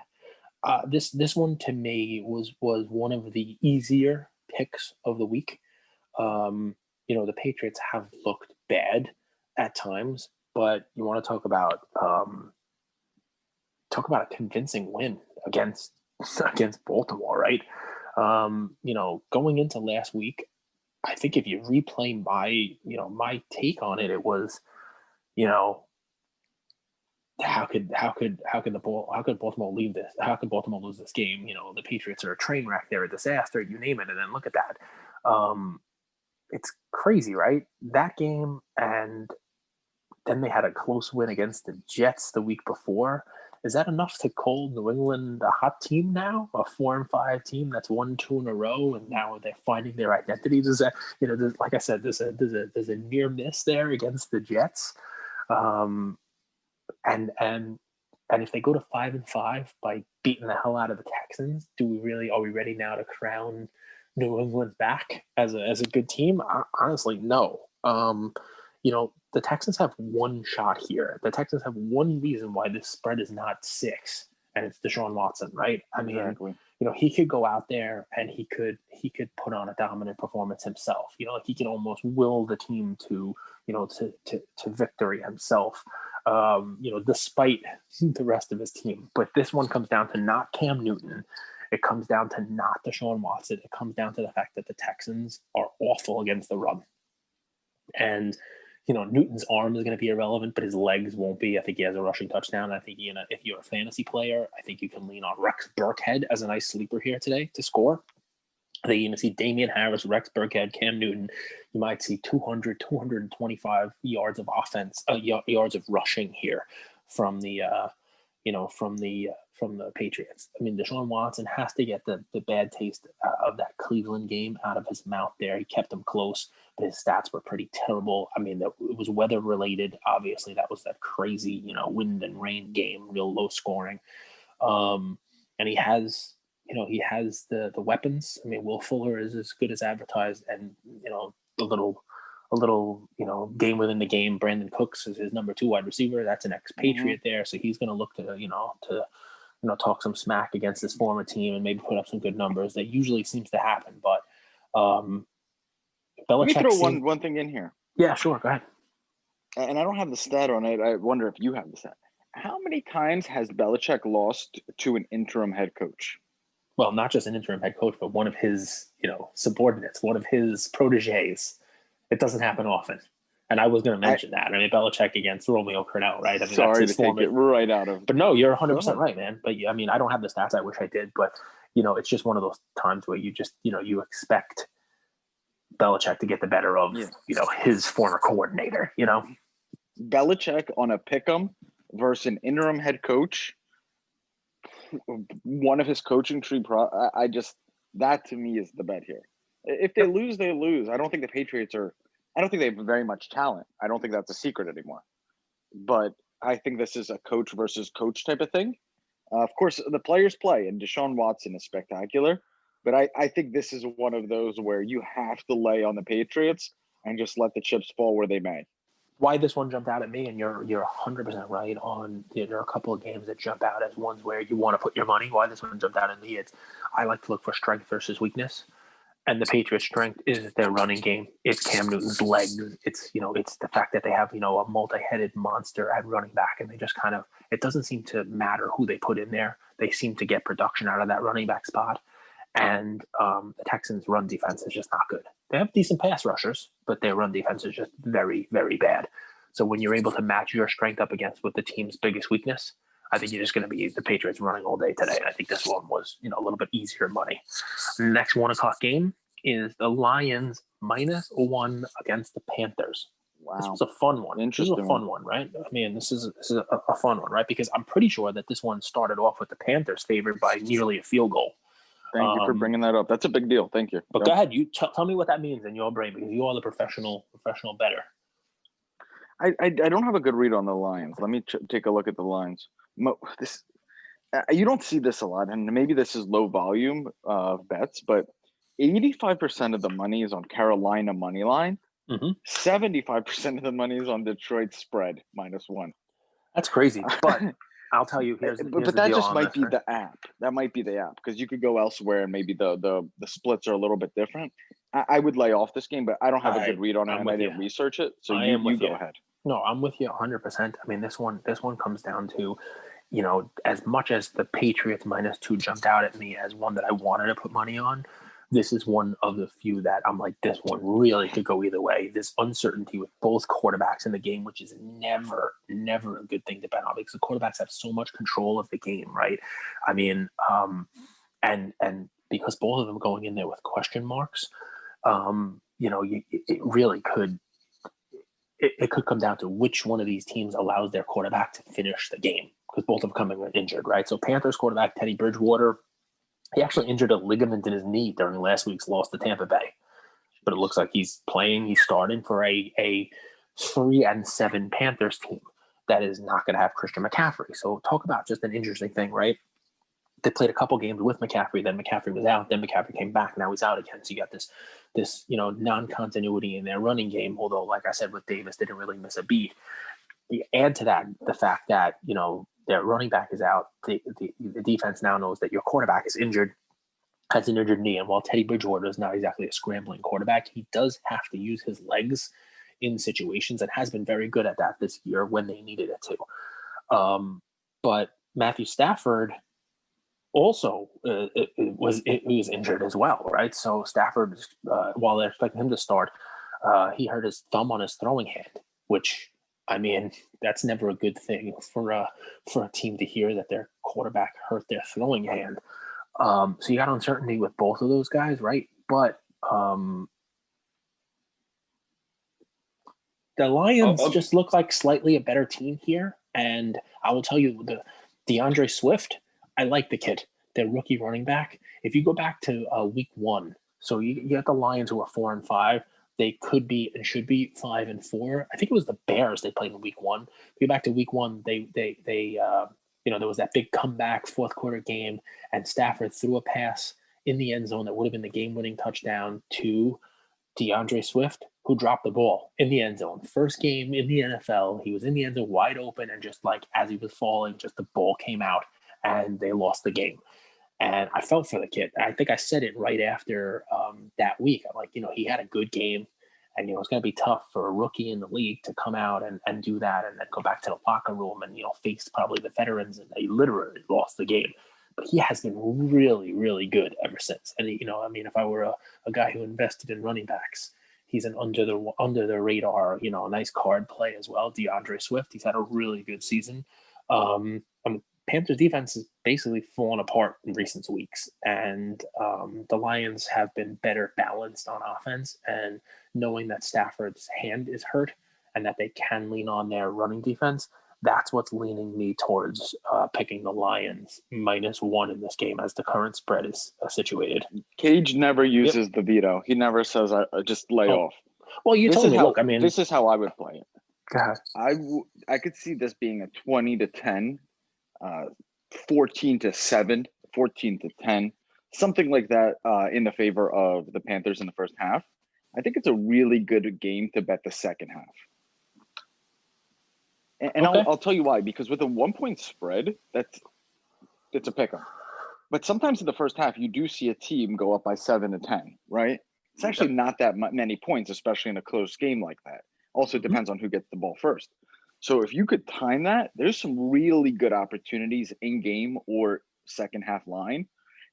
This one to me was one of the easier picks of the week. The Patriots have looked bad at times, but you want to talk about a convincing win against Baltimore, right? Going into last week, I think if you replay my take on it, it was, how could Baltimore leave this? How could Baltimore lose this game? The Patriots are a train wreck. They're a disaster. You name it. And then look at that. It's crazy, right? That game, and then they had a close win against the Jets the week before. Is that enough to call New England a hot team now? A 4-5 team that's 1-2 in a row, and now they're finding their identity. There's like I said, there's a near miss there against the Jets. And if they go to 5-5 by beating the hell out of the Texans, are we ready now to crown New England back as a good team? Honestly, no. the Texans have one shot here. The Texans have one reason why this spread is not 6, and it's Deshaun Watson, right? I mean,
Exactly.
he could go out there and he could put on a dominant performance himself. He could almost will the team to to victory himself. Despite the rest of his team. But this one comes down to not Cam Newton. It comes down to not Deshaun Watson. It comes down to the fact that the Texans are awful against the run. And Newton's arm is going to be irrelevant, but his legs won't be. I think he has a rushing touchdown. I think if you're a fantasy player, I think you can lean on Rex Burkhead as a nice sleeper here today to score. I think you're going to see Damian Harris, Rex Burkhead, Cam Newton. You might see 200, 225 yards of offense, yards of rushing here from the from the Patriots. I mean, Deshaun Watson has to get the bad taste of that Cleveland game out of his mouth there. He kept them close, but his stats were pretty terrible. I mean, it was weather related. Obviously, that was that crazy, wind and rain game, real low scoring. And he has the weapons. I mean, Will Fuller is as good as advertised, and a little game within the game. Brandon Cooks is his number 2 wide receiver. That's an ex-Patriot there, so he's going to look to talk some smack against his former team and maybe put up some good numbers. That usually seems to happen, but
Let me
Belichick
throw one thing in here.
Yeah, sure, go ahead.
And I don't have the stat on it. I wonder if you have the stat. How many times has Belichick lost to an interim head coach?
Well, not just an interim head coach, but one of his, subordinates, one of his proteges. It doesn't happen often. And I was going to mention that. I mean, Belichick against Romeo Crennel, right? I mean,
sorry to take it right out of.
But no, you're 100% right, man. But I mean, I don't have the stats. I wish I did. But it's just one of those times where you just, you expect Belichick to get the better of, his former coordinator.
Belichick on a pick'em versus an interim head coach. One of his coaching tree. That to me is the bet here. If they lose, they lose. I don't think the Patriots are. I don't think they have very much talent. I don't think that's a secret anymore. But I think this is a coach versus coach type of thing. Of course, the players play, and Deshaun Watson is spectacular. But I think this is one of those where you have to lay on the Patriots and just let the chips fall where they may.
Why this one jumped out at me, and you're 100% right on. There are a couple of games that jump out as ones where you want to put your money. Why this one jumped out at me? I like to look for strength versus weakness. And the Patriots' strength is their running game. It's Cam Newton's legs. It's the fact that they have a multi-headed monster at running back, and they just it doesn't seem to matter who they put in there. They seem to get production out of that running back spot. And the Texans' run defense is just not good. They have decent pass rushers, but their run defense is just very, very bad. So when you're able to match your strength up against what the team's biggest weakness, I think you're just going to be the Patriots running all day today. And I think this one was, a little bit easier money. The next 1:00 game is the Lions -1 against the Panthers.
Wow.
This was a fun one. This is a fun one, right? I mean, this is a fun one, right? Because I'm pretty sure that this one started off with the Panthers favored by nearly a field goal.
Thank you for bringing that up. That's a big deal. Thank you.
But go ahead. You tell me what that means in your brain, because you are the professional bettor.
I don't have a good read on the Lions. Let me take a look at the lines. You don't see this a lot, and maybe this is low volume of bets, but 85% of the money is on Carolina money line. 75% of the money is on Detroit spread -1.
That's crazy, but I'll tell you.
But that just might be the app. That might be the app, because you could go elsewhere and maybe the splits are a little bit different. I would lay off this game, but I don't have a good read on it, and I didn't research it. So you go ahead.
No, I'm with you 100%. I mean, this one comes down to, as much as the Patriots -2 jumped out at me as one that I wanted to put money on, this is one of the few that I'm like, this one really could go either way. This uncertainty with both quarterbacks in the game, which is never a good thing to bet on, because the quarterbacks have so much control of the game, right? I mean, and because both of them going in there with question marks, it really could. It could come down to which one of these teams allows their quarterback to finish the game, because both of them coming injured, right? So Panthers quarterback Teddy Bridgewater, he actually injured a ligament in his knee during last week's loss to Tampa Bay, but it looks like he's playing. He's starting for a 3-7 Panthers team that is not going to have Christian McCaffrey. So talk about just an interesting thing, right? they played a couple games with McCaffrey. Then McCaffrey was out. Then McCaffrey came back. Now he's out again. So you got this non-continuity in their running game. Although, like I said, with Davis, they didn't really miss a beat. You add to that the fact that their running back is out. The defense now knows that your quarterback is injured, has an injured knee, and while Teddy Bridgewater is not exactly a scrambling quarterback, he does have to use his legs in situations and has been very good at that this year when they needed it to. But Matthew Stafford also was injured as well, right? So Stafford, while they're expecting him to start, he hurt his thumb on his throwing hand, which, I mean, that's never a good thing for a team to hear, that their quarterback hurt their throwing hand. So you got uncertainty with both of those guys, right? But the Lions just look like slightly a better team here. And I will tell you, the DeAndre Swift, I like the kid, their rookie running back. If you go back to week 1, so you got the Lions who are 4-5. They could be and should be 5-4. I think it was the Bears they played in week 1. If you go back to week 1, they there was that big comeback fourth quarter game, and Stafford threw a pass in the end zone that would have been the game-winning touchdown to DeAndre Swift, who dropped the ball in the end zone. First game in the NFL, he was in the end zone wide open, and just like as he was falling, just the ball came out, and they lost the game. And I felt for the kid. I think I said it right after that week. I'm like, he had a good game, and it's going to be tough for a rookie in the league to come out and do that, and then go back to the locker room and face probably the veterans, and they literally lost the game. But he has been really, really good ever since. And if I were a guy who invested in running backs, he's an under the radar, a nice card play as well. DeAndre Swift, he's had a really good season. Panthers defense has basically fallen apart in recent weeks, and the Lions have been better balanced on offense, and knowing that Stafford's hand is hurt and that they can lean on their running defense, that's what's leaning me towards picking the Lions -1 in this game as the current spread is situated.
Cage never uses the veto. He never says, just lay off.
Well, you told me, look, I mean...
This is how I would play it.
Go ahead.
I could see this being a 20-10, 14-7, 14-10, something like that in the favor of the Panthers in the first half. I think it's a really good game to bet the second half. And okay. I'll tell you why, because with a 1-point spread, it's a pick 'em. But sometimes in the first half, you do see a team go up by 7-10, right? It's actually not that many points, especially in a close game like that. Also, it depends on who gets the ball first. So if you could time that, there's some really good opportunities in game or second half line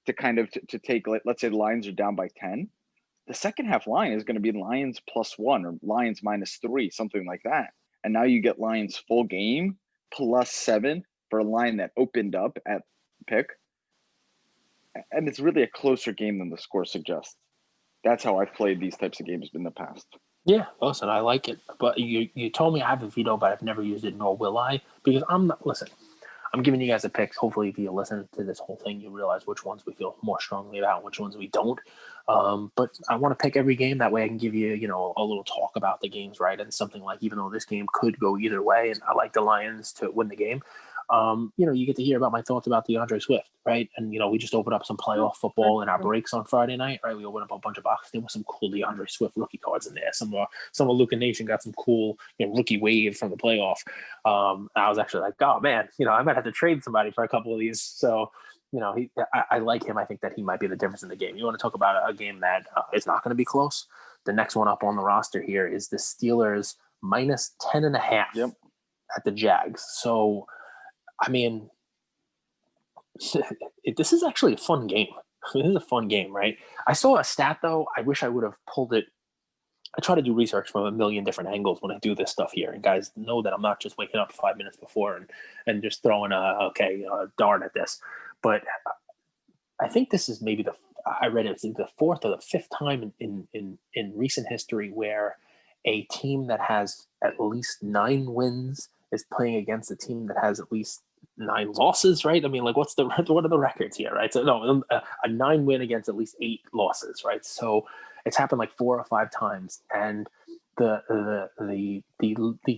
to kind of to take, let's say the Lions are down by 10. The second half line is going to be Lions +1 or Lions -3, something like that. And now you get Lions full game +7 for a line that opened up at pick. And it's really a closer game than the score suggests. That's how I've played these types of games in the past.
Yeah, listen, I like it. But you told me I have a veto, but I've never used it, nor will I. Because I'm giving you guys a pick. Hopefully, if you listen to this whole thing, you realize which ones we feel more strongly about, which ones we don't. But I want to pick every game. That way I can give you, a little talk about the games, right? And something like, even though this game could go either way, and I like the Lions to win the game, you get to hear about my thoughts about DeAndre Swift, right? And, we just opened up some playoff football in our breaks on Friday night, right? We opened up a bunch of boxes. There were some cool DeAndre Swift rookie cards in there. Some of Luca Nation got some cool rookie wave from the playoff. I was actually like, oh, man, I might have to trade somebody for a couple of these. So, I like him. I think that he might be the difference in the game. You want to talk about a game that is not going to be close? The next one up on the roster here is the Steelers -10.5 at the Jags. So, I mean, this is actually a fun game. This is a fun game, right? I saw a stat, though. I wish I would have pulled it. I try to do research from a million different angles when I do this stuff here. And guys know that I'm not just waking up 5 minutes before and just throwing a dart at this. But I think this is maybe I read it's the fourth or the fifth time in recent history where a team that has at least 9 wins is playing against a team that has at least 9 losses, right? I mean, like, what are the records here, right? So no, a 9 win against at least 8 losses, right? So it's happened like 4 or 5 times, and the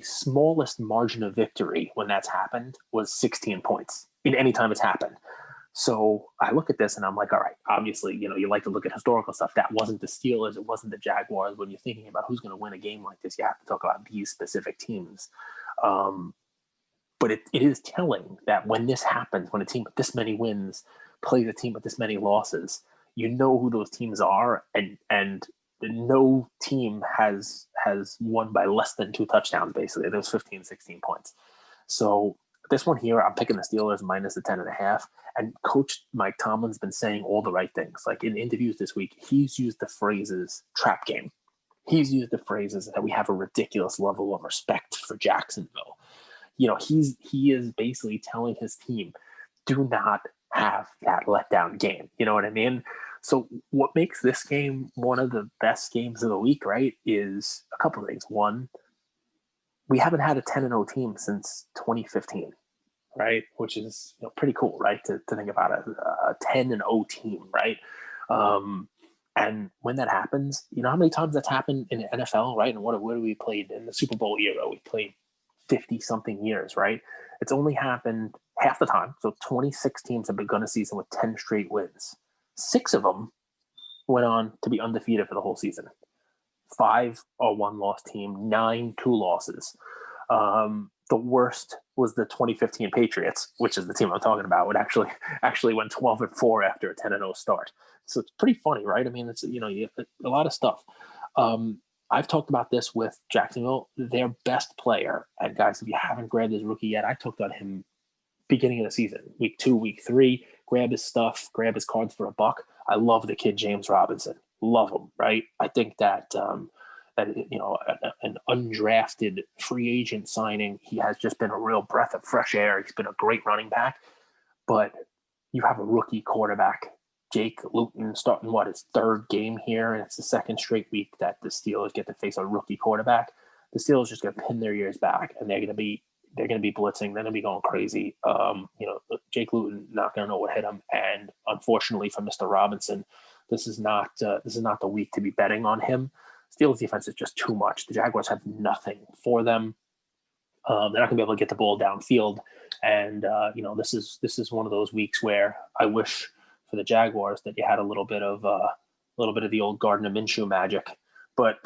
smallest margin of victory when that's happened was 16 points in any time it's happened. So I look at this and I'm like, all right, obviously, you like to look at historical stuff. That wasn't the Steelers. It wasn't the Jaguars. When you're thinking about who's going to win a game like this, you have to talk about these specific teams. But it is telling that when this happens, when a team with this many wins plays a team with this many losses, you know who those teams are, and no team has won by less than 2 touchdowns, basically. There's 15, 16 points. So this one here, I'm picking the Steelers minus the 10.5. And Coach Mike Tomlin's been saying all the right things. Like in interviews this week, he's used the phrases trap game. He's used the phrases that we have a ridiculous level of respect for Jacksonville. He is basically telling his team, do not have that letdown game. You know what I mean? So what makes this game one of the best games of the week, right, is a couple of things. One, we haven't had a 10-0 team since 2015, right? Which is pretty cool, right? To think about a 10-0 team, right? And when that happens, you know how many times that's happened in the NFL, right? And what do we played in the Super Bowl era? We played 50 something years, right? It's only happened half the time. So 26 teams have begun a season with 10 straight wins. 6 of them went on to be undefeated for the whole season. 5 are one-loss team, 9 2 losses. The worst was the 2015 Patriots, which is the team I'm talking about. It actually went 12-4 after a 10-0 start. So it's pretty funny, right? I mean, it's a lot of stuff. I've talked about this with Jacksonville. Their best player, and guys, if you haven't grabbed his rookie yet, I talked about him beginning of the season, week 2, week 3. Grab his stuff, grab his cards for $1. I love the kid James Robinson. Love him, right? I think that an undrafted free agent signing, he has just been a real breath of fresh air. He's been a great running back, but you have a rookie quarterback, Jake Luton, starting his 3rd game here, and it's the 2nd straight week that the Steelers get to face a rookie quarterback. The Steelers just going to pin their ears back, and they're going to be blitzing. They're going to be going crazy. Jake Luton not going to know what hit him, and unfortunately for Mr. Robinson, this is not the week to be betting on him. Steelers defense is just too much. The Jaguars have nothing for them. They're not going to be able to get the ball downfield, and this is one of those weeks where I wish for the Jaguars that you had a little bit of the old Gardner Minshew magic. But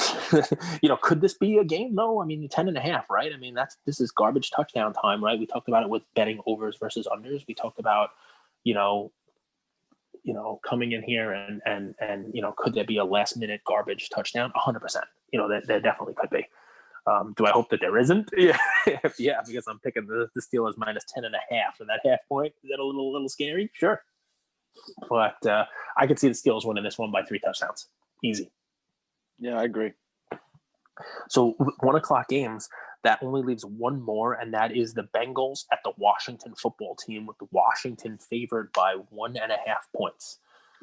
could this be a game? No, I mean 10.5, right? I mean this is garbage touchdown time, right? We talked about it with betting overs versus unders. We talked about coming in here and could there be a last minute garbage touchdown? 100%. There definitely could be. Do I hope that there isn't? Yeah, yeah, because I'm picking the Steelers minus 10.5 for that half point. Is that a little scary? Sure, but I could see the Steelers winning this one by 3 touchdowns, easy.
Yeah, I agree.
So 1:00 games, that only leaves one more, and that is the Bengals at the Washington football team, with the Washington favored by 1.5 points.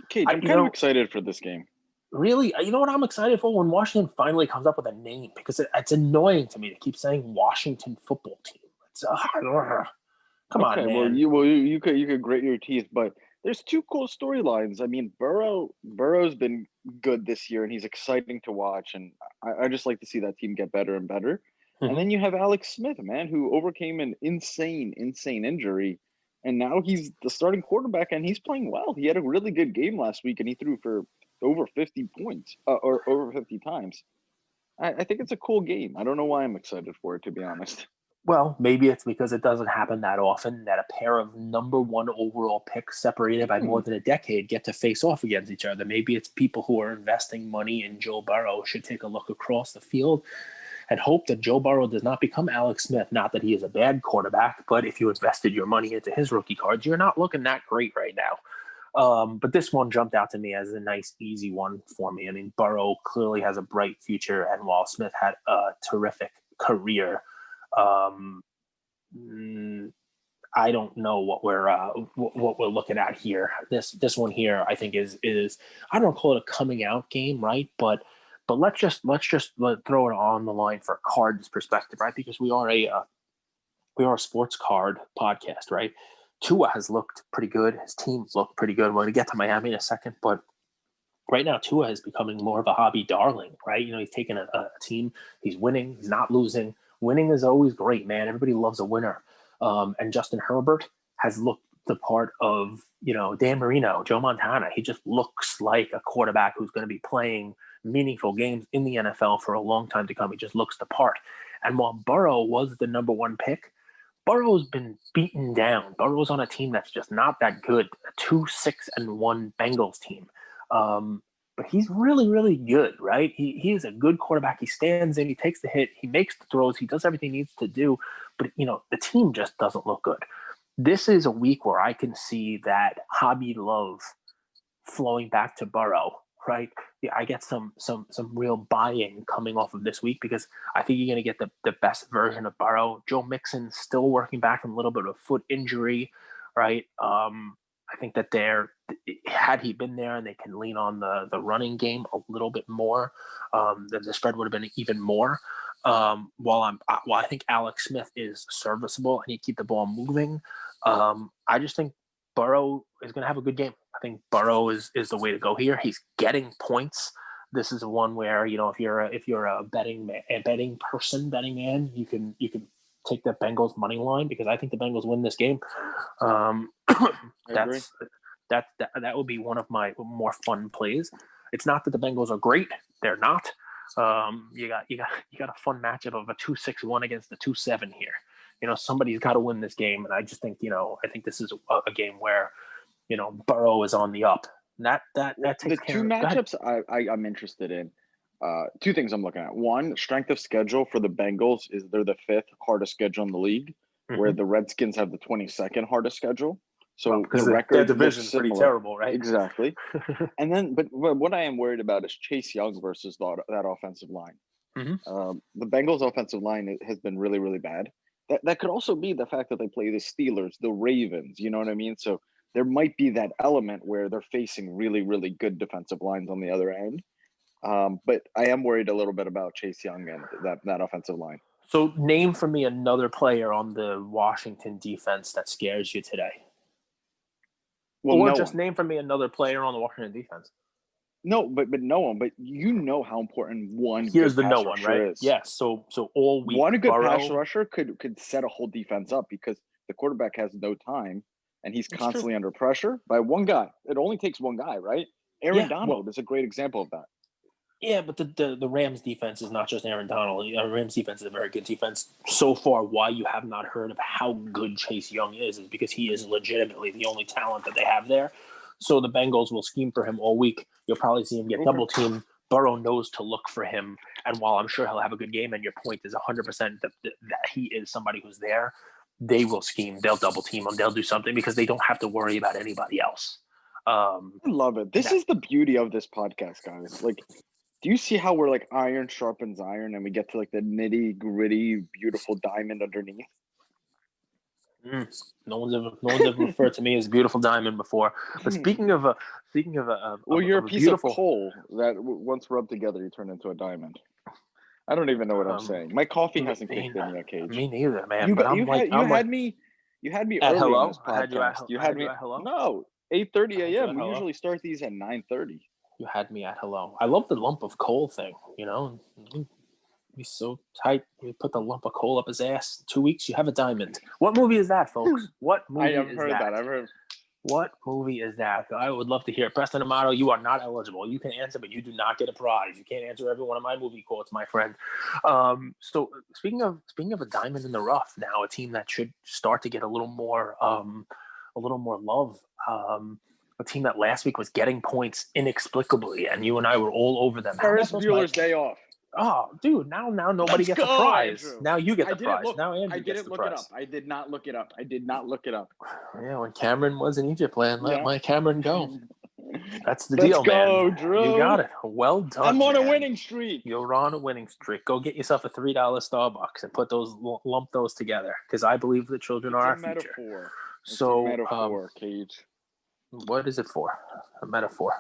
Kate, I'm kind of excited for this game.
Really? You know what I'm excited for? When Washington finally comes up with a name, because it's annoying to me to keep saying Washington football team. It's come on, man.
Well, you could grit your teeth, but there's 2 cool storylines. I mean, Burrow's been good this year, and he's exciting to watch, and I just like to see that team get better and better. Mm-hmm. And then you have Alex Smith, man, who overcame an insane injury, and now he's the starting quarterback, and he's playing well. He had a really good game last week, and he threw for over 50 points, or over 50 times. I think it's a cool game. I don't know why I'm excited for it, to be honest.
Well, maybe it's because it doesn't happen that often that a pair of number 1 overall picks separated by more than a decade get to face off against each other. Maybe it's people who are investing money in Joe Burrow should take a look across the field and hope that Joe Burrow does not become Alex Smith. Not that he is a bad quarterback, but if you invested your money into his rookie cards, you're not looking that great right now. But this one jumped out to me as a nice, easy one for me. I mean, Burrow clearly has a bright future, and while Smith had a terrific career, I don't know what we're looking at here. This one here, I think is I don't call it a coming out game, right? But let's just throw it on the line for a cards perspective, right? Because we are a sports card podcast, right? Tua has looked pretty good. His team looked pretty good. We're going to get to Miami in a second, but right now Tua is becoming more of a hobby darling, right? He's taking a team. He's winning. He's not losing. Winning is always great, man. Everybody loves a winner. And Justin Herbert has looked the part of, Dan Marino, Joe Montana. He just looks like a quarterback who's going to be playing meaningful games in the NFL for a long time to come. He just looks the part. And while Burrow was the number one pick, Burrow's been beaten down. Burrow's on a team that's just not that good. A 2-6-1 Bengals team. But he's really, really good, right? He is a good quarterback. He stands in, he takes the hit, he makes the throws, he does everything he needs to do. But, the team just doesn't look good. This is a week where I can see that hobby love flowing back to Burrow, right? Yeah, I get some real buy-in coming off of this week because I think you're going to get the best version of Burrow. Joe Mixon's still working back from a little bit of a foot injury, right? I think that had he been there and they can lean on the running game a little bit more, then the spread would have been even more. While I think Alex Smith is serviceable and he keep the ball moving, I just think Burrow is going to have a good game. I think Burrow is the way to go here. He's getting points. This is one where if you're a betting man, you can take the Bengals money line because I think the Bengals win this game. That would be one of my more fun plays. It's not that the Bengals are great; they're not. You got a fun matchup of a 2-6-1 against the 2-7 here. Somebody's got to win this game, and I just think I think this is a game where Burrow is on the up. That takes
the
care
two
of,
matchups I'm interested in. Two things I'm looking at. One, strength of schedule for the Bengals is they're the 5th hardest schedule in the league, where the Redskins have the 22nd hardest schedule. So
because
the record
their division's pretty terrible, right?
Exactly. And then, but what I am worried about is Chase Young versus that offensive line. The Bengals' offensive line has been really, really bad. That could also be the fact that they play the Steelers, the Ravens. You know what I mean? So there might be that element where they're facing really, really good defensive lines on the other end. But I am worried a little bit about Chase Young and that offensive line.
So name for me another player on the Washington defense that scares you today.
Well,
or
no
just
one.
name for me another player on the Washington defense.
No, but no one. But you know how important one
Here's
good
the
pass
no one,
rusher
right?
is.
Yes. So all week,
One good
Burrow,
pass rusher could set a whole defense up because the quarterback has no time and he's constantly under pressure by one guy. It only takes one guy, right? Aaron Donald is a great example of that.
Yeah, but the Rams defense is not just Aaron Donald. Rams defense is a very good defense. So far, why you have not heard of how good Chase Young is because he is legitimately the only talent that they have there. So the Bengals will scheme for him all week. You'll probably see him get double teamed. Burrow knows to look for him. And while I'm sure he'll have a good game, and your point is 100% that he is somebody who's there, they will scheme. They'll double team him. They'll do something because they don't have to worry about anybody else.
I love it. This is the beauty of this podcast, guys. Like, do you see how we're like iron sharpens iron and we get to like the nitty gritty, beautiful diamond underneath?
No one's ever referred to me as a beautiful diamond before. But speaking of
you're a piece of coal that once rubbed together, you turn into a diamond. I don't even know what I'm saying. My coffee hasn't kicked in yet, Cage.
Me neither, man.
You had me early on this podcast.
You had me at hello.
No, 8:30 a.m. We usually start these at 9:30.
You had me at hello. I love the lump of coal thing. He's so tight. You put the lump of coal up his ass. 2 weeks, you have a diamond. What movie is that, folks? What movie is that? I have heard that. I've heard. What movie is that? I would love to hear it. Preston Amato, you are not eligible. You can answer, but you do not get a prize. You can't answer every one of my movie quotes, my friend. So speaking of a diamond in the rough, now a team that should start to get a little more love. A team that last week was getting points inexplicably, and you and I were all over them.
Ferris Bueller's Day Off.
Oh, dude! Now nobody gets a prize.
Andrew.
Now you get the prize. Now Andrew
gets the prize.
I
did not look it up. I did not look it up.
Yeah, when Cameron was in Egypt land, let my Cameron go. That's the
deal, man.
Let's go,
Drew.
You got it. Well done.
I'm on a winning streak.
You're on a winning streak. Go get yourself a $3 Starbucks and lump those together because I believe the children are our future.
Metaphor.
So,
a metaphor, Cage.
What is it for? A metaphor.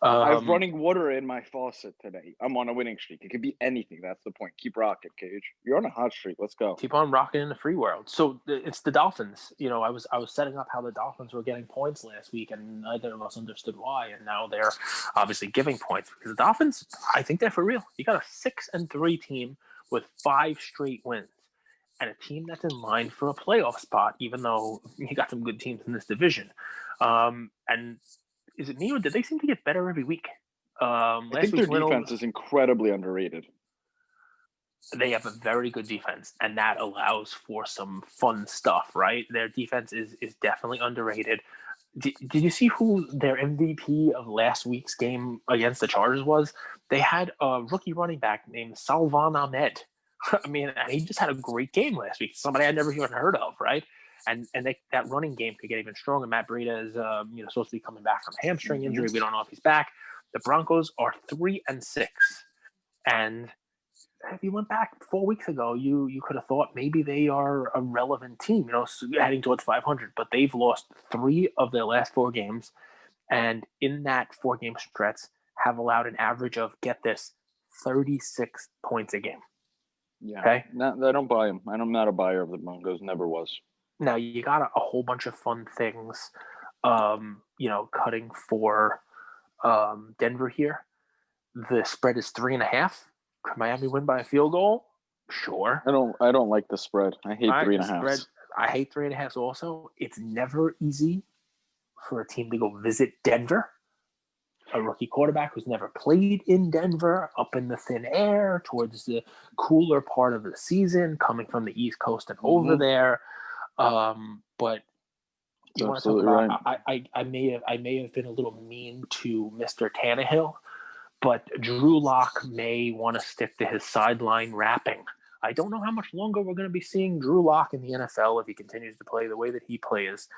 I have running water in my faucet today. I'm on a winning streak. It could be anything. That's the point. Keep rocking, Cage. You're on a hot streak. Let's go.
Keep on rocking in the free world. So it's the Dolphins. I was setting up how the Dolphins were getting points last week, and neither of us understood why. And now they're obviously giving points because the Dolphins, I think they're for real. You got a 6-3 team with 5 straight wins. and a team that's in line for a playoff spot, even though you got some good teams in this division. And is it me or did they seem to get better every week?
I
Last
think their
week's win,
defense is incredibly underrated.
they have a very good defense, and that allows for some fun stuff, right? Their defense is definitely underrated. Did you see who their MVP of last week's game against the Chargers was? They had a rookie running back named Salvan Ahmed. I mean, and he just had a great game last week. Somebody I'd never even heard of, right? And that running game could get even stronger. Matt Breida is supposed to be coming back from a hamstring injury. We don't know if he's back. The Broncos are 3-6, and if you went back 4 weeks ago, you could have thought maybe they are a relevant team, heading towards 500. But they've lost 3 of their last 4 games, and in that 4-game stretch, have allowed an average of, get this, 36 points a game.
Yeah,
okay.
I don't buy him. I'm not a buyer of the Broncos. Never was.
Now you got a whole bunch of fun things, cutting for Denver here. The spread is 3.5. Could Miami win by a field goal? Sure.
I don't like the spread. I hate 3.5.
I hate 3.5 also. It's never easy for a team to go visit Denver. A rookie quarterback who's never played in Denver, up in the thin air towards the cooler part of the season, coming from the East Coast and over there. But you want to talk about? Right. I may have been a little mean to Mr. Tannehill, but Drew Lock may want to stick to his sideline rapping. I don't know how much longer we're going to be seeing Drew Lock in the NFL if he continues to play the way that he plays.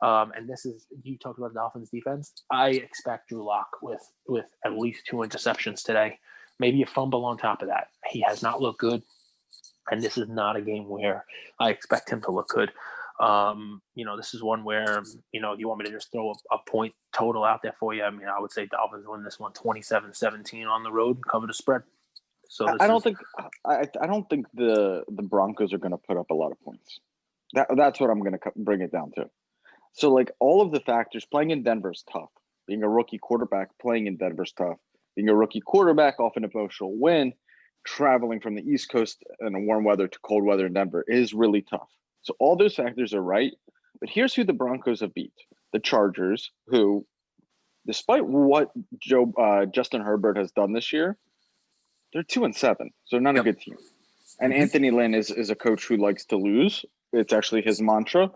And this is, you talked about the Dolphins defense. I expect Drew Lock with at least 2 interceptions today, maybe a fumble on top of that. He has not looked good, and this is not a game where I expect him to look good. This is one where, you want me to just throw a point total out there for you. I mean, I would say Dolphins win this one 27-17 on the road and cover the spread. So
I don't think the Broncos are going to put up a lot of points. That's what I'm going to bring it down to. So, like, all of the factors, playing in Denver is tough. Being a rookie quarterback, playing in Denver is tough. Being a rookie quarterback off an emotional win, traveling from the East Coast in a warm weather to cold weather in Denver is really tough. So all those factors are right. But here's who the Broncos have beat. The Chargers, who, despite what Justin Herbert has done this year, they're 2-7. So they're not a good team. And Anthony Lynn is a coach who likes to lose. It's actually his mantra.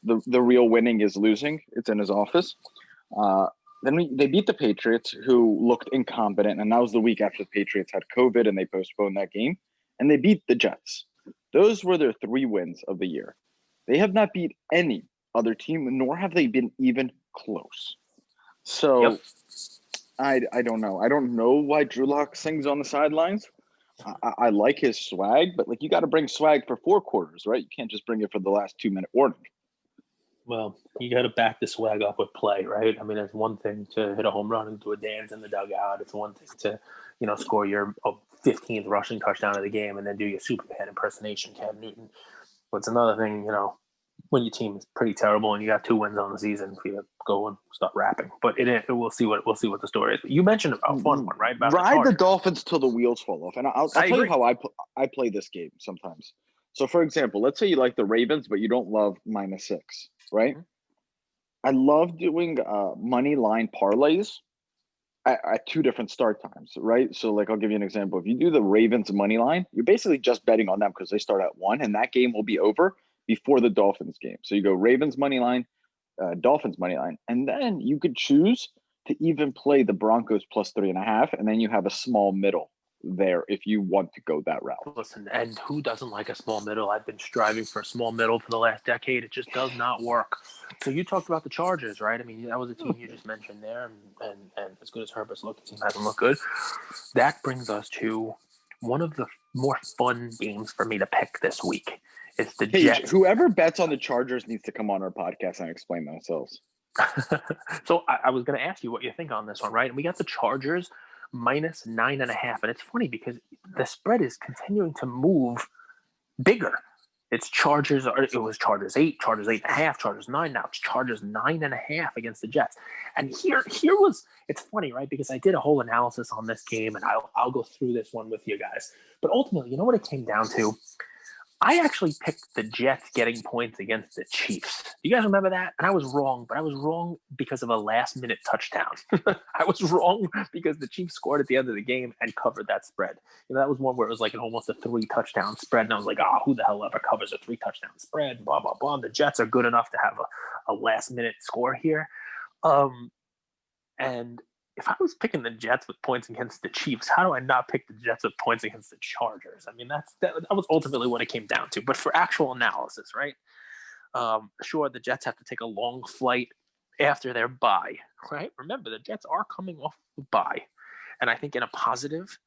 The real winning is losing. It's in his office. Then they beat the Patriots, who looked incompetent, and that was the week after the Patriots had COVID and they postponed that game. And they beat the Jets. Those were their 3 wins of the year. They have not beat any other team, nor have they been even close. So I don't know. I don't know why Drew Lock sings on the sidelines. I like his swag, but you got to bring swag for 4 quarters, right? You can't just bring it for the last 2-minute warning.
Well, you got to back the swag up with play, right? I mean, it's one thing to hit a home run and do a dance in the dugout. It's one thing to, score your 15th rushing touchdown of the game and then do your Superman impersonation, Cam Newton. But it's another thing, when your team is pretty terrible and you got 2 wins on the season, for you to go and start rapping. But we'll see what the story is. But you mentioned a fun one, right? About
Ride the Dolphins till the wheels fall off, and I'll tell you how I play this game sometimes. So, for example, let's say you like the Ravens, but you don't love -6, right? Mm-hmm. I love doing money line parlays at 2 different start times, right? So, I'll give you an example. If you do the Ravens money line, you're basically just betting on them because they start at 1, and that game will be over before the Dolphins game. So you go Ravens money line, Dolphins money line, and then you could choose to even play the Broncos plus 3.5, and then you have a small middle there if you want to go that route.
Listen, and who doesn't like a small middle? I've been striving for a small middle for the last decade. It just does not work. So you talked about the Chargers, right? I mean, that was a team you just mentioned there, and as good as Herbert's looked, the team hasn't looked good. That brings us to one of the more fun games for me to pick this week. It's the Jets.
Whoever bets on the Chargers needs to come on our podcast and explain themselves.
So I was going to ask you what you think on this one, right? And we got the Chargers -9.5, and it's funny because the spread is continuing to move bigger. It's Chargers. It was Chargers 8, Chargers 8.5, Chargers 9. Now it's Chargers 9.5 against the Jets. And here was. It's funny, right? Because I did a whole analysis on this game, and I'll go through this one with you guys. But ultimately, you know what it came down to? I actually picked the Jets getting points against the Chiefs. You guys remember that? And I was wrong, but I was wrong because of a last-minute touchdown. I was wrong because the Chiefs scored at the end of the game and covered that spread. That was one where it was like almost a 3-touchdown spread, and I was like, who the hell ever covers a 3-touchdown spread? Blah, blah, blah. The Jets are good enough to have a last-minute score here. And if I was picking the Jets with points against the Chiefs, how do I not pick the Jets with points against the Chargers? I mean, that was ultimately what it came down to. But for actual analysis, right? Sure, the Jets have to take a long flight after their bye, right? Remember, the Jets are coming off the bye. And I think in a positive,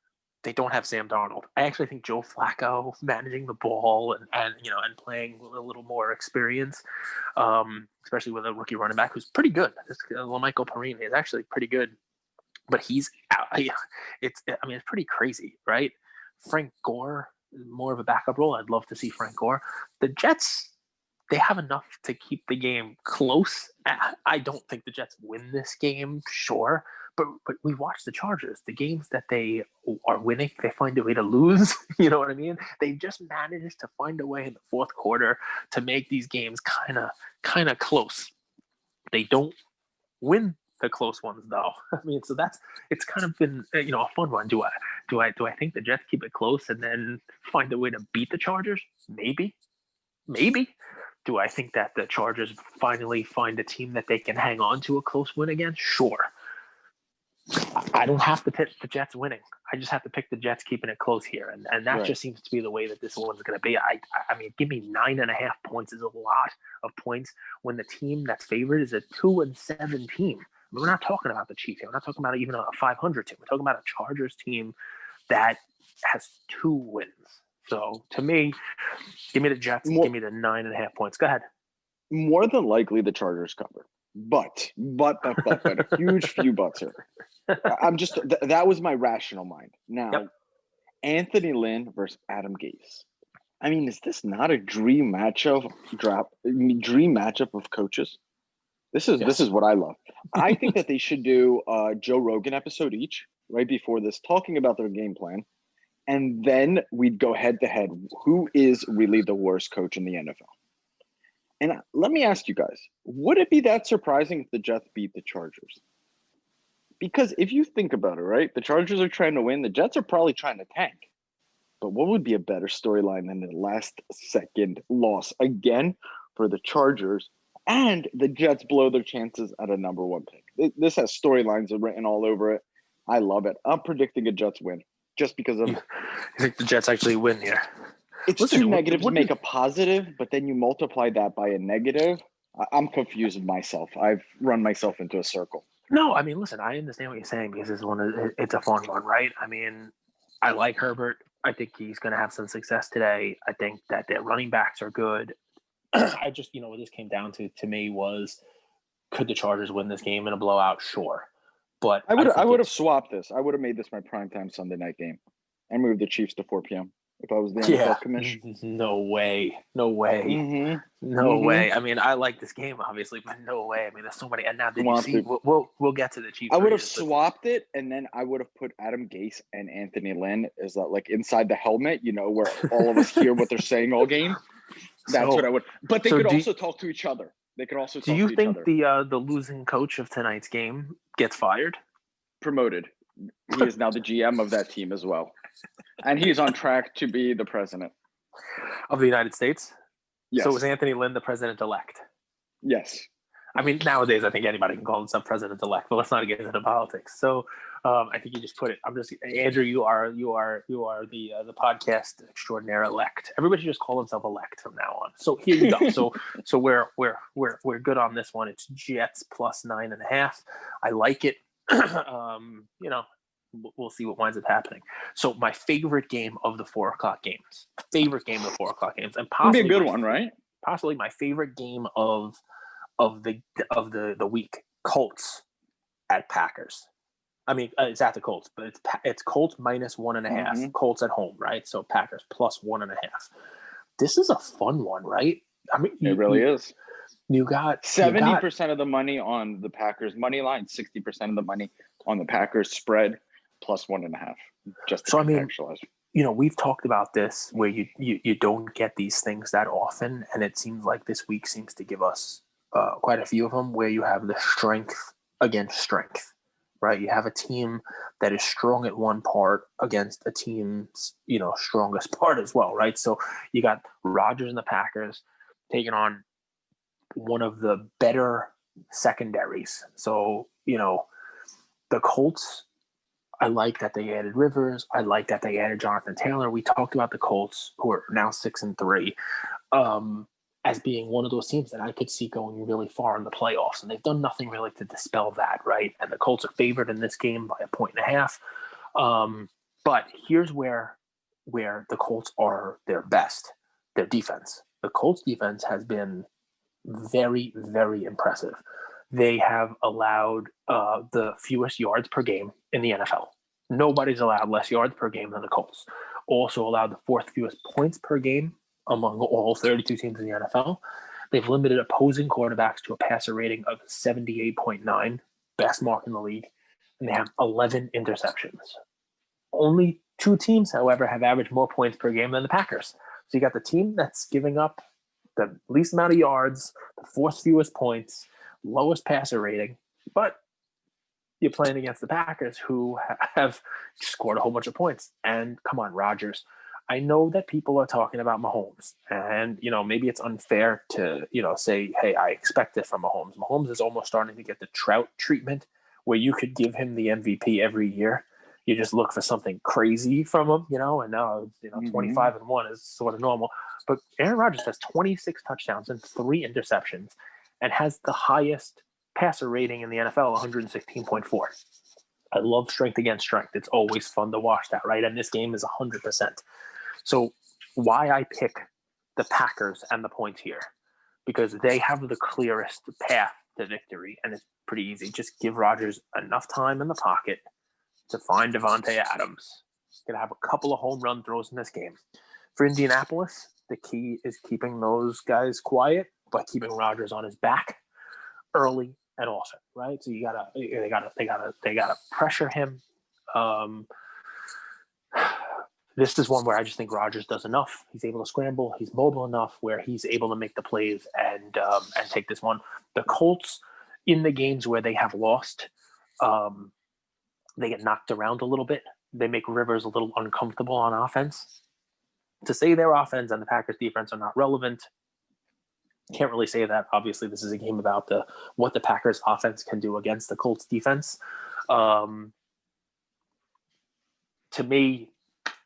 they don't have Sam Darnold. I actually think Joe Flacco managing the ball and playing with a little more experience, especially with a rookie running back who's pretty good. Lamichael Perine is actually pretty good. But he's it's pretty crazy, right? Frank Gore, more of a backup role. I'd love to see Frank Gore. The Jets, they have enough to keep the game close. I don't think the Jets win this game, sure. But we watch the Chargers. The games that they are winning, they find a way to lose. You know what I mean? They just managed to find a way in the fourth quarter to make these games kind of close. They don't win the close ones though. I mean, so it's kind of been a fun one. Do I think the Jets keep it close and then find a way to beat the Chargers? Maybe. Do I think that the Chargers finally find a team that they can hang on to a close win against? Sure. I don't have to pick the Jets winning. I just have to pick the Jets keeping it close here, and that just seems to be the way that this one's going to be. I mean, give me 9.5 points is a lot of points when the team that's favored is a 2-7 team. We're not talking about the Chiefs here. We're not talking about even a 500 team. We're talking about a Chargers team that has 2 wins. So to me, give me the Jets. Give me the 9.5 points. Go ahead.
More than likely, the Chargers cover. But a huge few buts here. That was my rational mind. Now, Anthony Lynn versus Adam Gase. I mean, is this not a dream matchup of coaches? This is what I love. I think that they should do a Joe Rogan episode each right before this, talking about their game plan, and then we'd go head to head. Who is really the worst coach in the NFL? And let me ask you guys, would it be that surprising if the Jets beat the Chargers? Because if you think about it, right, the Chargers are trying to win. The Jets are probably trying to tank. But what would be a better storyline than the last-second loss again for the Chargers, and the Jets blow their chances at a number 1 pick? This has storylines written all over it. I love it. I'm predicting a Jets win just because of.
You think the Jets actually win here?
It's two negatives to make a positive, but then you multiply that by a negative. I'm confused with myself. I've run myself into a circle.
No, I mean, listen, I understand what you're saying because it's a fun one, right? I mean, I like Herbert. I think he's going to have some success today. I think that their running backs are good. I just, what this came down to me was, could the Chargers win this game in a blowout? Sure. But
I would have swapped this. I would have made this my primetime Sunday night game and moved the Chiefs to 4 p.m. if I was the NFL commission.
No way.
Mm-hmm.
No way. I mean, I like this game, obviously, but no way. I mean, there's so many. And now, did you see? We'll get to the Chiefs.
I would have swapped it, and then I would have put Adam Gase and Anthony Lynn as like inside the helmet, where all of us hear what they're saying all game. That's what I would. But they could also talk to each other. They could also talk to each other. Do you
think the losing coach of tonight's game gets fired?
Promoted. He is now the GM of that team as well. And he's on track to be the president.
Of the United States?
Yes.
So is Anthony Lynn the president-elect?
Yes.
I mean, nowadays, I think anybody can call himself president-elect, but let's not get into politics. So I think you just put it. Andrew, you are the podcast extraordinaire elect. Everybody should just call himself elect from now on. So here you go. So we're good on this one. It's Jets plus 9.5. I like it. We'll see what winds up happening. So my favorite game of the 4:00 games, and possibly
be a good one, right?
Possibly my favorite game of the week, Colts at Packers. I mean, it's at the Colts, but it's Colts minus 1.5, Colts at home, right? So Packers plus 1.5. This is a fun one, right? I mean,
it really is.
You got
70% of the money on the Packers money line, 60% of the money on the Packers spread plus 1.5. Just to contextualize.
we've talked about this where you don't get these things that often, and it seems like this week seems to give us quite a few of them where you have the strength against strength, right? You have a team that is strong at one part against a team's strongest part as well, right? So you got Rodgers and the Packers taking on one of the better secondaries. So the Colts, I like that they added Rivers. I like that they added Jonathan Taylor. We talked about the Colts, who are now 6-3, as being one of those teams that I could see going really far in the playoffs, and they've done nothing really to dispel that, right? And the Colts are favored in this game by 1.5. But here's where the Colts are their best: their defense. The Colts defense has been very, very impressive. They have allowed the fewest yards per game in the NFL. Nobody's allowed less yards per game than the Colts. Also allowed the fourth fewest points per game among all 32 teams in the NFL. They've limited opposing quarterbacks to a passer rating of 78.9, best mark in the league, and they have 11 interceptions. Only two teams, however, have averaged more points per game than the Packers. So you got the team that's giving up the least amount of yards, the fourth fewest points, lowest passer rating, but you're playing against the Packers, who have scored a whole bunch of points. And come on, Rodgers. I know that people are talking about Mahomes, and maybe it's unfair to say, hey, I expect it from Mahomes. Mahomes is almost starting to get the Trout treatment, where you could give him the MVP every year. You just look for something crazy from him, and now 25-1 is sort of normal. But Aaron Rodgers has 26 touchdowns and 3 interceptions, and has the highest passer rating in the NFL, 116.4. I love strength against strength. It's always fun to watch that, right? And this game is 100%. So why I pick the Packers and the points here? Because they have the clearest path to victory, and it's pretty easy. Just give Rodgers enough time in the pocket to find Devontae Adams. He's going to have a couple of home run throws in this game. For Indianapolis, the key is keeping those guys quiet, but keeping Rodgers on his back early and often, right? So they gotta pressure him. This is one where I just think Rodgers does enough. He's able to scramble. He's mobile enough where he's able to make the plays and take this one. The Colts, in the games where they have lost, they get knocked around a little bit. They make Rivers a little uncomfortable on offense. To say their offense and the Packers defense are not relevant, can't really say that. Obviously, this is a game about what the Packers offense can do against the Colts defense. To me,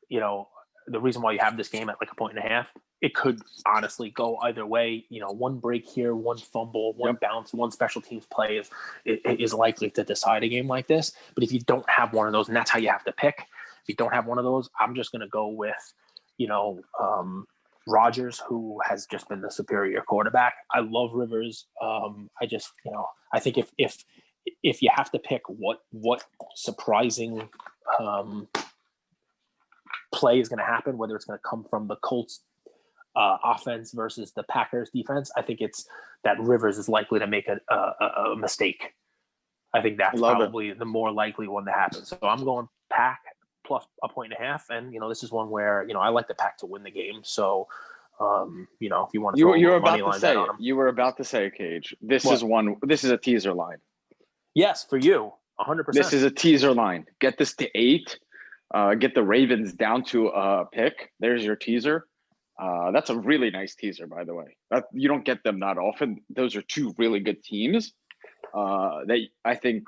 the reason why you have this game at like 1.5, it could honestly go either way. One break here, one fumble, one bounce, one special teams play is likely to decide a game like this. But if you don't have one of those, and that's how you have to pick, if you don't have one of those, I'm just going to go with, Rodgers, who has just been the superior quarterback. I love Rivers. I just, I think if you have to pick what surprising play is going to happen, whether it's going to come from the Colts offense versus the Packers defense, I think it's that Rivers is likely to make a mistake. I think that's probably the more likely one to happen. So I'm going Pack plus 1.5, and this is one where I like the Pack to win the game. So if you want to throw
you're
money
about
line
to say
on them.
You were about to say, Cage. This is a teaser line.
Yes, for you, 100%.
This is a teaser line. Get this to 8. Get the Ravens down to a pick. There's your teaser. That's a really nice teaser, by the way. You don't get them that often. Those are two really good teams. That I think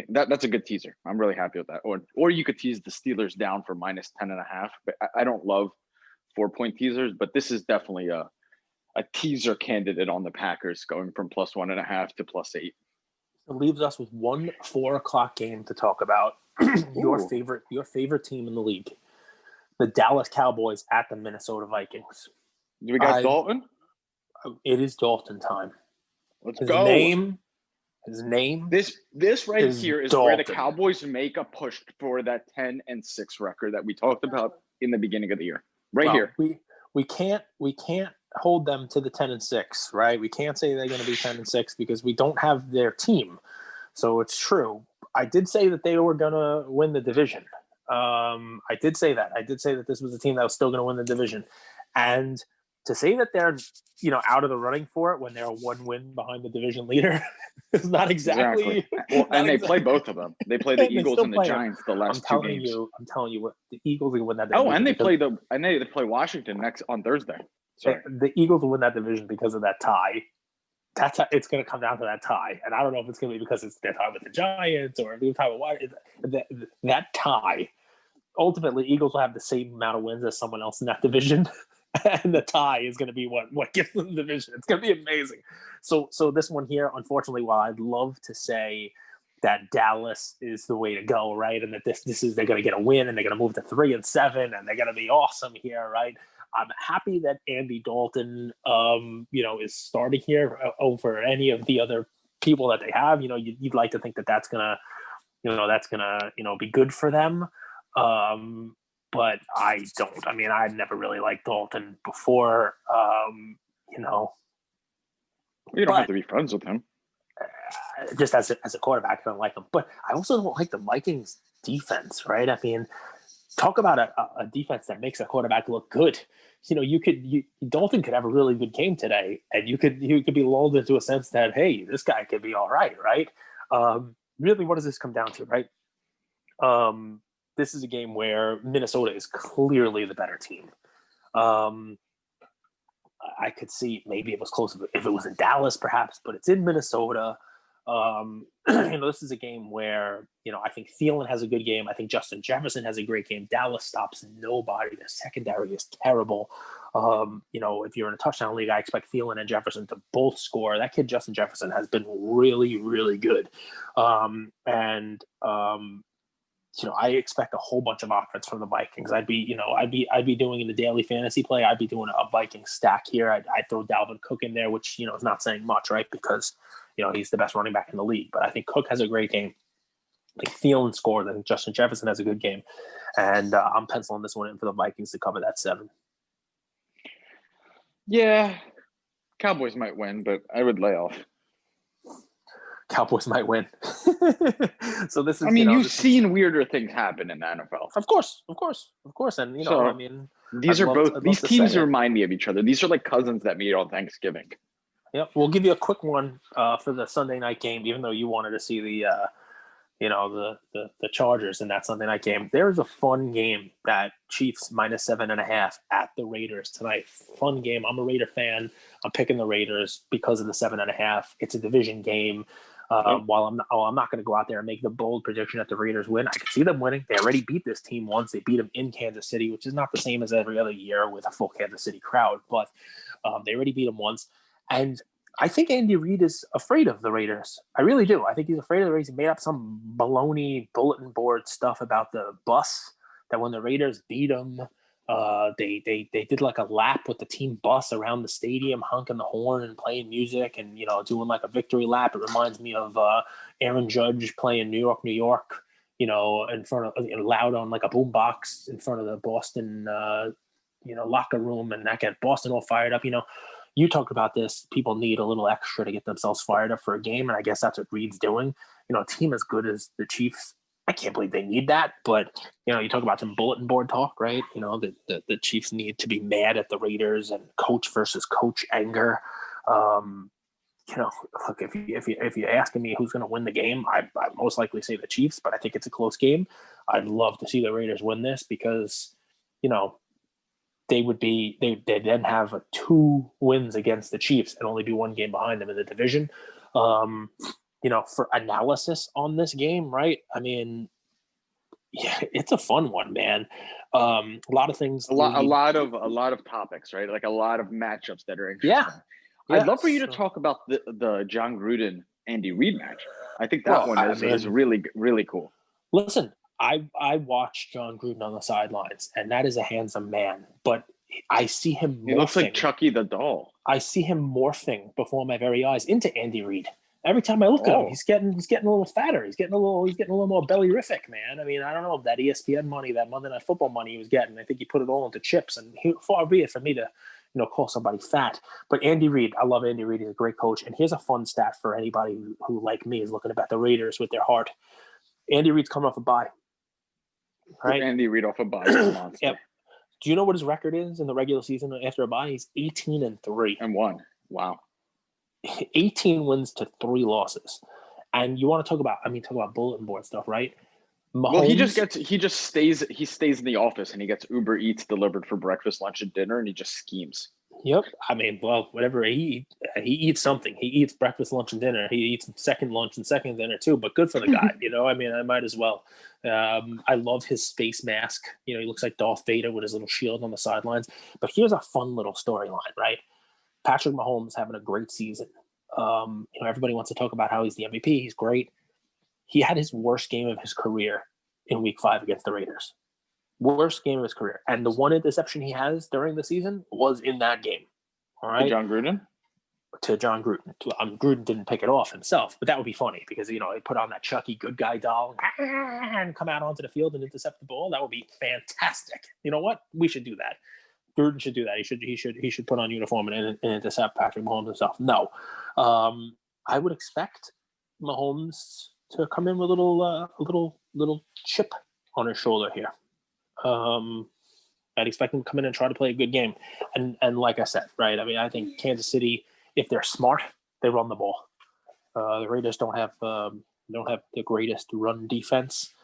that's a good teaser. I'm really happy with that. Or you could tease the Steelers down for minus 10.5. But I don't love 4-point teasers, but this is definitely a teaser candidate on the Packers, going from plus 1.5 to plus 8.
It leaves us with one 4:00 game to talk about. your favorite team in the league, the Dallas Cowboys at the Minnesota Vikings.
Do we got Dalton?
It is Dalton time.
Let's go.
His name.
This right here is
Dalton.
where the Cowboys make a push for that 10-6 record that we talked about in the beginning of the year. Here.
We can't hold them to the 10-6, right? We can't say they're going to be 10-6 because we don't have their team. So it's true. I did say that they were going to win the division. I did say that. I did say that this was a team that was still going to win the division, and to say that they're out of the running for it when they're one win behind the division leader is not
Exactly.
exactly
Well,
not
and they play
exactly.
both of them. They play the
And they
Eagles
still
and the
play them.
Giants the last two games.
I'm telling you what the Eagles will win that
Oh,
division
and
because
they play Washington next on Thursday. Sorry.
the Eagles will win that division because of that tie. It's going to come down to that tie, and I don't know if it's going to be because it's their tie with the Giants or their tie with that tie. Ultimately, Eagles will have the same amount of wins as someone else in that division, and the tie is going to be what gives them the division. It's going to be amazing. So this one here, unfortunately, while I'd love to say that Dallas is the way to go, right, and that this is they're going to get a win and they're going to move to 3-7 and they're going to be awesome here, right? I'm happy that Andy Dalton, is starting here over any of the other people that they have. You'd like to think that that's gonna be good for them. But I don't. I mean, I never really liked Dalton before. You know,
You don't have
but
to be friends with him.
just as a quarterback, I don't like him. But I also don't like the Vikings defense, right? I mean, talk about a defense that makes a quarterback look good. Dalton could have a really good game today, and you could be lulled into a sense that, hey, this guy could be all right, right? Really, what does this come down to, right? This is a game where Minnesota is clearly the better team. I could see maybe it was close if it was in Dallas, perhaps, but it's in Minnesota. This is a game where, I think Thielen has a good game. I think Justin Jefferson has a great game. Dallas stops nobody. Their secondary is terrible. If you're in a touchdown league, I expect Thielen and Jefferson to both score. That kid, Justin Jefferson, has been really, really good. I expect a whole bunch of offense from the Vikings. I'd be doing in the daily fantasy play. I'd be doing a Viking stack here. I'd throw Dalvin Cook in there, which is not saying much, right? Because he's the best running back in the league. But I think Cook has a great game. I think Thielen scores. I think Justin Jefferson has a good game, and I'm penciling this one in for the Vikings to cover that 7.
Yeah, Cowboys might win, but I would lay off.
Cowboys might win. So this is.
You've seen weirder things happen in the NFL.
Of course, and
these teams remind me of each other. These are like cousins that meet on Thanksgiving.
Yep, we'll give you a quick one for the Sunday night game, even though you wanted to see the Chargers in that Sunday night game. There's a fun game that Chiefs -7.5 at the Raiders tonight. Fun game. I'm a Raider fan. I'm picking the Raiders because of the 7.5. It's a division game. While I'm not going to go out there and make the bold prediction that the Raiders win. I can see them winning. They already beat this team once. They beat them in Kansas City, which is not the same as every other year with a full Kansas City crowd, but they already beat them once. And I think Andy Reid is afraid of the Raiders. I really do. I think he's afraid of the Raiders. He made up some baloney bulletin board stuff about the bus that when the Raiders beat them, they did like a lap with the team bus around the stadium, honking the horn and playing music and, doing like a victory lap. It reminds me of Aaron Judge playing New York, New York, in front of loud on like a boombox in front of the Boston, locker room, and that got Boston all fired up. You talked about this. People need a little extra to get themselves fired up for a game, and I guess that's what Reed's doing. A team as good as the Chiefs, I can't believe they need that. But you talk about some bulletin board talk, right? The Chiefs need to be mad at the Raiders and coach versus coach anger. Look, if you're asking me who's going to win the game, I most likely say the Chiefs, but I think it's a close game. I'd love to see the Raiders win this because they'd then have 2 wins against the Chiefs and only be 1 game behind them in the division. For analysis on this game, right? I mean, yeah, it's a fun one, man. A lot of things.
A lot of topics, right? Like a lot of matchups that are interesting.
Yeah.
I'd love for you to talk about the John Gruden Andy Reid match. I think that is really, really cool.
Listen, I watched John Gruden on the sidelines, and that is a handsome man. But I see him morphing.
He looks like Chucky the doll.
I see him morphing before my very eyes into Andy Reid. Every time I look at him, he's getting a little fatter. He's getting a little more bellerific, man. I mean, I don't know if that ESPN money, that Monday Night Football money he was getting. I think he put it all into chips, and far be it for me to call somebody fat. But Andy Reid, I love Andy Reid. He's a great coach. And here's a fun stat for anybody who like me, is looking at the Raiders with their heart. Andy Reid's coming off a bye. right?
Andy Reid off a bye is a monster.
Yep. Do you know what his record is in the regular season after a bye? He's 18-3.
And won. Wow.
18 wins to 3 losses. And you want to talk about bulletin board stuff, right? Mahomes,
Well, he stays in the office and he gets Uber Eats delivered for breakfast, lunch, and dinner, and he just schemes.
Yep. Whatever he eats something. He eats breakfast, lunch, and dinner. He eats second lunch and second dinner too. But good for the guy. I might as well. I love his space mask. He looks like Darth Vader with his little shield on the sidelines. But here's a fun little storyline, right? Patrick Mahomes having a great season. Everybody wants to talk about how he's the MVP. He's great. He had his worst game of his career in Week 5 against the Raiders. Worst game of his career. And the one interception he has during the season was in that game. All right.
To John Gruden?
To John Gruden. Gruden didn't pick it off himself, but that would be funny because, he put on that Chucky good guy doll and come out onto the field and intercept the ball. That would be fantastic. You know what? We should do that. Gruden should do that. He should put on uniform and intercept Patrick Mahomes himself. No. I would expect Mahomes to come in with a little chip on his shoulder here. I'd expect him to come in and try to play a good game. And like I said, right, I think Kansas City, if they're smart, they run the ball. The Raiders don't have the greatest run defense.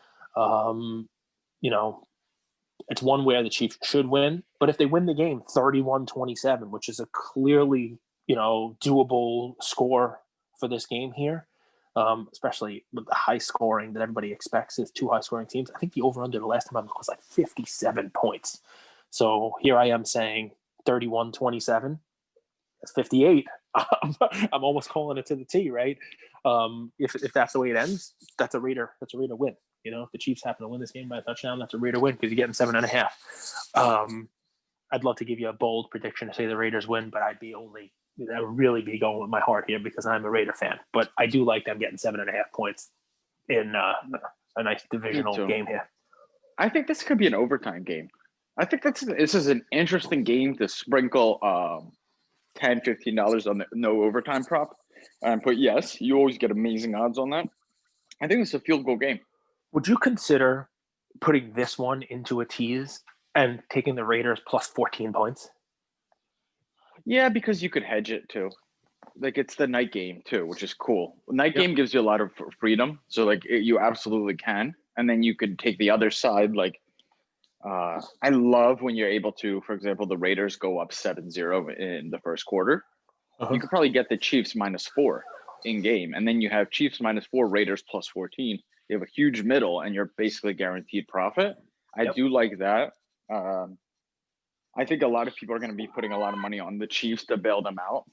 It's one where the Chiefs should win. But if they win the game 31-27, which is a clearly, doable score for this game here, especially with the high scoring that everybody expects is 2 high scoring teams. I think the over-under the last time I looked was like 57 points. So here I am saying 31-27. That's 58. I'm almost calling it to the T, right? If that's the way it ends, that's a Raider win. If the Chiefs happen to win this game by a touchdown, that's a Raider win because you're getting 7.5. I'd love to give you a bold prediction to say the Raiders win, but I would really be going with my heart here because I'm a Raider fan. But I do like them getting 7.5 points in a nice divisional game here.
I think this could be an overtime game. I think this is an interesting game to sprinkle $10, $15 on the no overtime prop. But yes, you always get amazing odds on that. I think it's a field goal game.
Would you consider putting this one into a tease and taking the Raiders plus 14 points?
Yeah, because you could hedge it too. Like it's the night game too, which is cool. Night game gives you a lot of freedom. So you absolutely can. And then you could take the other side. I love when you're able to, for example, the Raiders go up 7-0 in the first quarter. You could probably get the Chiefs -4 in game. And then you have Chiefs -4, Raiders plus 14. You have a huge middle and you're basically guaranteed profit. I do like that. I think a lot of people are going to be putting a lot of money on the Chiefs to bail them out.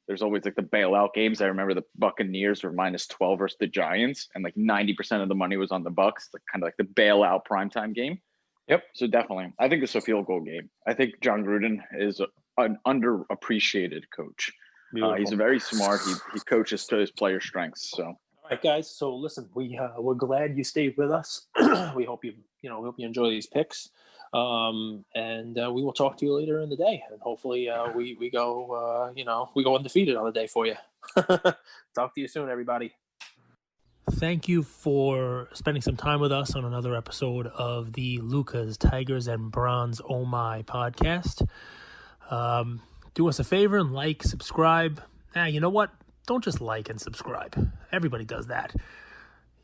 There's always the bailout games. I remember the Buccaneers were -12 versus the Giants, and 90% of the money was on the Bucs, kind of the bailout primetime game.
Yep.
So definitely, I think it's a field goal game. I think John Gruden is an underappreciated coach. He's very smart. He coaches to his player strengths. So.
All right, guys. So listen, we're glad you stayed with us. We hope you enjoy these picks. And we will talk to you later in the day, and hopefully we go undefeated on the day for you. Talk to you soon, everybody. Thank you for spending some time with us on another episode of the Lucas, Tigers, and Bronze Oh My podcast. Do us a favor and subscribe. You know what? Don't just like and subscribe. Everybody does that.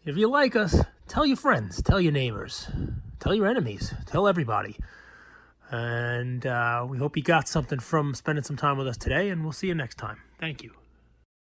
If you like us, tell your friends, tell your neighbors, tell your enemies, tell everybody. And we hope you got something from spending some time with us today, and we'll see you next time. Thank you.